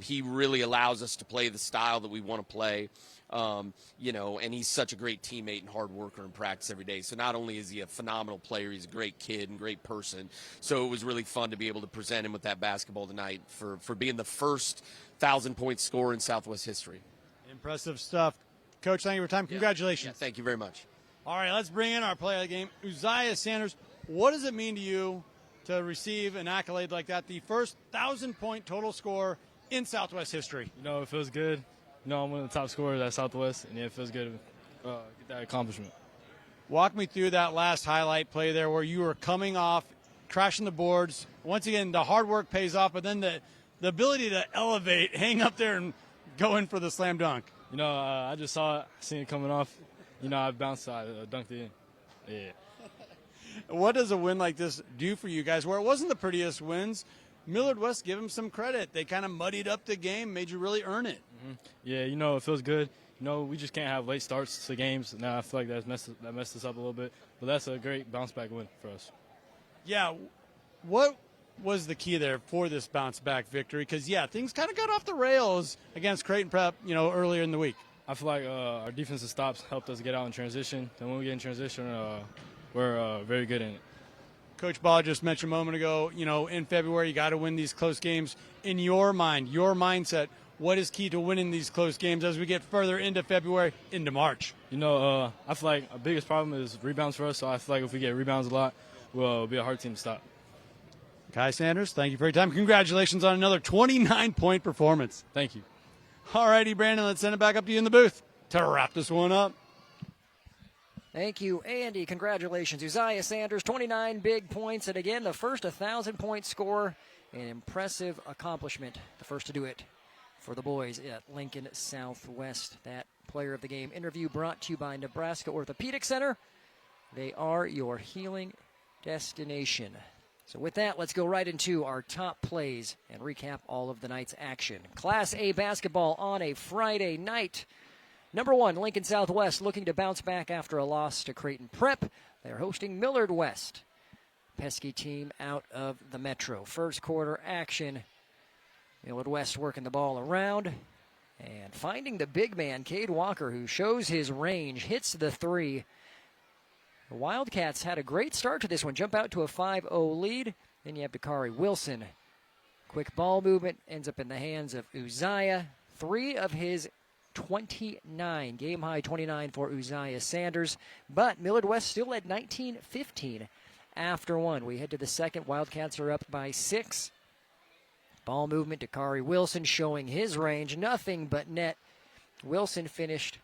He really allows us to play the style that we want to play. And he's such a great teammate and hard worker in practice every day. So not only is he a phenomenal player, he's a great kid and great person. So it was really fun to be able to present him with that basketball tonight for being the first 1,000-point scorer in Southwest history. Impressive stuff. Coach, thank you for your time. Congratulations. Yeah, thank you very much. All right, let's bring in our player of the game, Uzziah Sanders. What does it mean to you to receive an accolade like that, the first 1,000-point total score in Southwest history? You know, it feels good. You know, I'm one of the top scorers at Southwest, and yeah, it feels good to get that accomplishment. Walk me through that last highlight play there where you were coming off, crashing the boards. Once again, the hard work pays off, but then the ability to elevate, hang up there, and go in for the slam dunk. You know, I just saw it, seen it coming off. You know, I bounced, I dunked it in. Yeah. What does a win like this do for you guys? Where it wasn't the prettiest wins, Millard West, give them some credit. They kind of muddied up the game, made you really earn it. Mm-hmm. Yeah, you know, it feels good. You know, we just can't have late starts to games. Now I feel like that messed us up a little bit. But that's a great bounce-back win for us. Yeah. What was the key there for this bounce-back victory? Because, yeah, things kind of got off the rails against Creighton Prep, you know, earlier in the week. I feel like our defensive stops helped us get out in transition. And when we get in transition, we're very good in it. Coach Ball just mentioned a moment ago, you know, in February, you got to win these close games. In your mind, your mindset, what is key to winning these close games as we get further into February, into March? You know, I feel like our biggest problem is rebounds for us, so I feel like if we get rebounds a lot, we'll be a hard team to stop. Kai Sanders, thank you for your time. Congratulations on another 29-point performance. Thank you. All righty, Brandon, let's send it back up to you in the booth to wrap this one up. Thank you, Andy. Congratulations. Uzziah Sanders, 29 big points. And again, the first 1,000-point score. An impressive accomplishment. The first to do it for the boys at Lincoln Southwest. That player of the game interview brought to you by Nebraska Orthopedic Center. They are your healing destination. So with that, let's go right into our top plays and recap all of the night's action. Class A basketball on a Friday night. Number 1, Lincoln Southwest looking to bounce back after a loss to Creighton Prep. They're hosting Millard West. Pesky team out of the Metro. First quarter action. Millard West working the ball around and finding the big man, Cade Walker, who shows his range, hits the three. The Wildcats had a great start to this one. Jump out to a 5-0 lead. Then you have Dakari Wilson. Quick ball movement ends up in the hands of Uzziah. 3 of his 29. Game high 29 for Uzziah Sanders. But Millard West still at 19-15 after one. We head to the second. Wildcats are up by 6. Ball movement, Dakari Wilson showing his range. Nothing but net. Wilson finished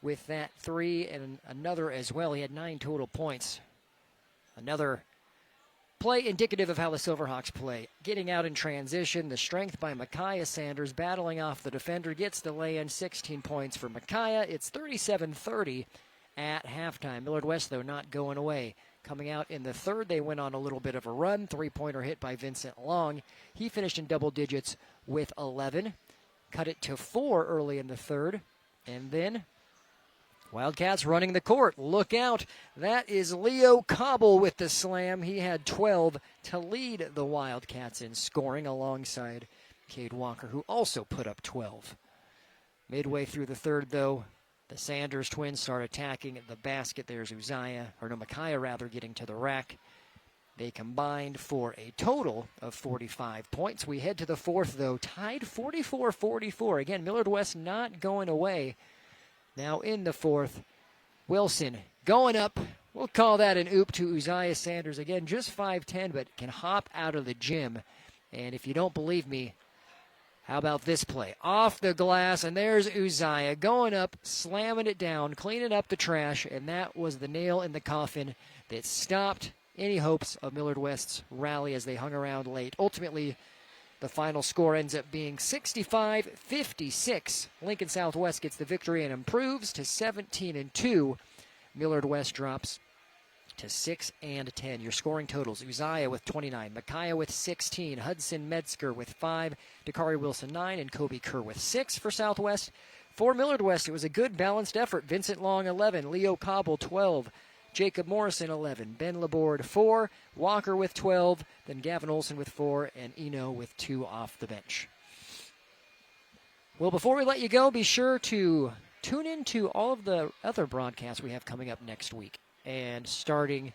with that 3 and another as well. He had 9 total points. Another play indicative of how the Silverhawks play. Getting out in transition, the strength by Micaiah Sanders, battling off the defender, gets the lay-in, 16 points for Micaiah. It's 37-30 at halftime. Millard West, though, not going away. Coming out in the third, they went on a little bit of a run. 3-pointer hit by Vincent Long. He finished in double digits with 11. Cut it to 4 early in the third. And then Wildcats running the court. Look out. That is Leo Cobble with the slam. He had 12 to lead the Wildcats in scoring alongside Cade Walker, who also put up 12. Midway through the third, though, the Sanders twins start attacking the basket. There's Micaiah rather, getting to the rack. They combined for a total of 45 points. We head to the fourth, though, tied 44-44. Again, Millard West not going away. Now in the fourth, Wilson going up. We'll call that an oop to Uzziah Sanders. Again, just 5'10", but can hop out of the gym. And if you don't believe me, how about this play? Off the glass, and there's Uzziah going up, slamming it down, cleaning up the trash, and that was the nail in the coffin that stopped any hopes of Millard West's rally as they hung around late. Ultimately, the final score ends up being 65-56. Lincoln Southwest gets the victory and improves to 17-2. Millard West drops to 6-10. Your scoring totals: Uzziah with 29, Micaiah with 16, Hudson Metzger with 5, Dakari Wilson 9, and Kobe Kerr with 6 for Southwest. For Millard West, it was a good balanced effort. Vincent Long 11, Leo Cobble 12, Jacob Morrison 11, Ben Laborde 4, Walker with 12, then Gavin Olson with 4, and Eno with 2 off the bench. Well, before we let you go, be sure to tune in to all of the other broadcasts we have coming up next week. And starting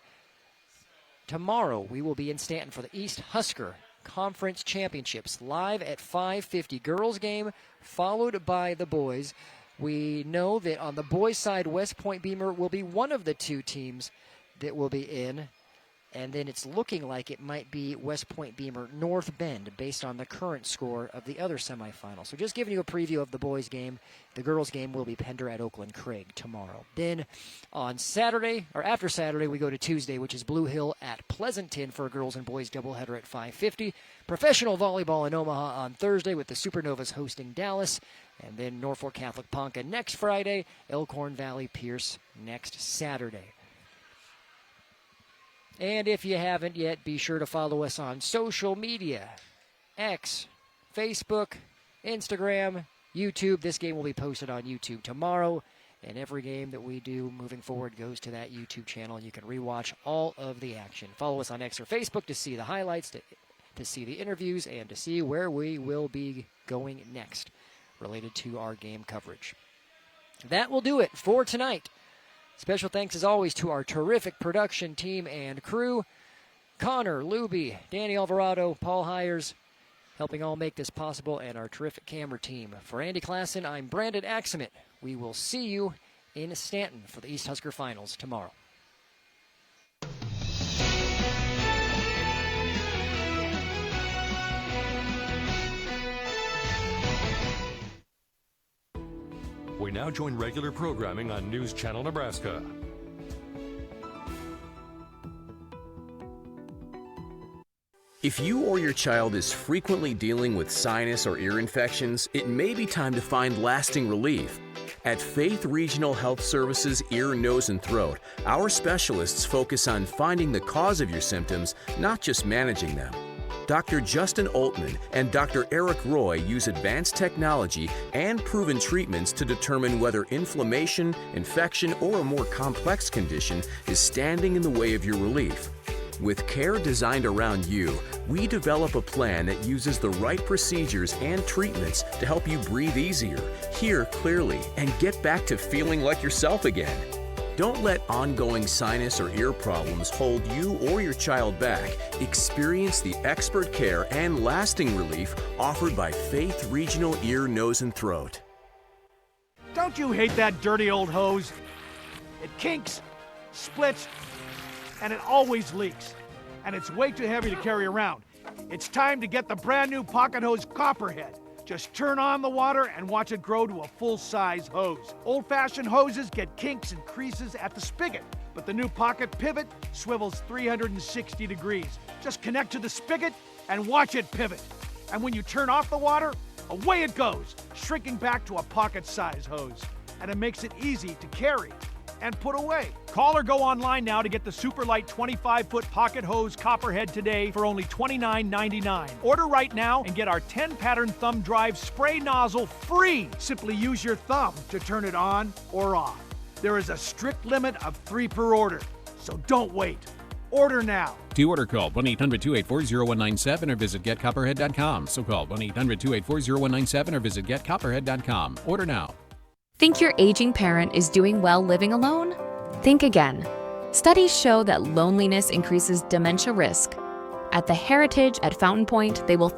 tomorrow, we will be in Stanton for the East Husker Conference Championships, live at 5:50. Girls game, followed by the boys. We know that on the boys' side, West Point Beamer will be one of the 2 teams that will be in. And then it's looking like it might be West Point Beamer North Bend based on the current score of the other semifinal. So just giving you a preview of the boys' game. The girls' game will be Pender at Oakland Craig tomorrow. Then on Saturday, or after Saturday, we go to Tuesday, which is Blue Hill at Pleasanton for a girls and boys doubleheader at 5:50. Professional volleyball in Omaha on Thursday with the Supernovas hosting Dallas. And then Norfolk Catholic Ponca next Friday, Elkhorn Valley Pierce next Saturday. And if you haven't yet, be sure to follow us on social media. X, Facebook, Instagram, YouTube. This game will be posted on YouTube tomorrow. And every game that we do moving forward goes to that YouTube channel. You can rewatch all of the action. Follow us on X or Facebook to see the highlights, to see the interviews, and to see where we will be going next related to our game coverage. That will do it for tonight. Special thanks, as always, to our terrific production team and crew. Connor, Luby, Danny Alvarado, Paul Hires, helping all make this possible, and our terrific camera team. For Andy Klassen, I'm Brandon Axemet. We will see you in Stanton for the East Husker Finals tomorrow. We now join regular programming on News Channel Nebraska. If you or your child is frequently dealing with sinus or ear infections, it may be time to find lasting relief. At Faith Regional Health Services Ear, Nose, and Throat, our specialists focus on finding the cause of your symptoms, not just managing them. Dr. Justin Oltman and Dr. Eric Roy use advanced technology and proven treatments to determine whether inflammation, infection, or a more complex condition is standing in the way of your relief. With care designed around you, we develop a plan that uses the right procedures and treatments to help you breathe easier, hear clearly, and get back to feeling like yourself again. Don't let ongoing sinus or ear problems hold you or your child back. Experience the expert care and lasting relief offered by Faith Regional Ear, Nose, and Throat. Don't you hate that dirty old hose? It kinks, splits, and it always leaks. And it's way too heavy to carry around. It's time to get the brand new Pocket Hose Copperhead. Just turn on the water and watch it grow to a full-size hose. Old-fashioned hoses get kinks and creases at the spigot, but the new Pocket Pivot swivels 360 degrees. Just connect to the spigot and watch it pivot. And when you turn off the water, away it goes, shrinking back to a pocket-size hose. And it makes it easy to carry and put away. Call or go online now to get the super light 25-foot Pocket Hose Copperhead today for only $29.99. Order right now and get our 10-pattern thumb drive spray nozzle free. Simply use your thumb to turn it on or off. There is a strict limit of 3 per order, so don't wait. Order now. To order, call 1-800-284-0197 or visit getcopperhead.com. So call 1-800-284-0197 or visit getcopperhead.com. Order now. Think your aging parent is doing well living alone? Think again. Studies show that loneliness increases dementia risk. At the Heritage at Fountain Point, they will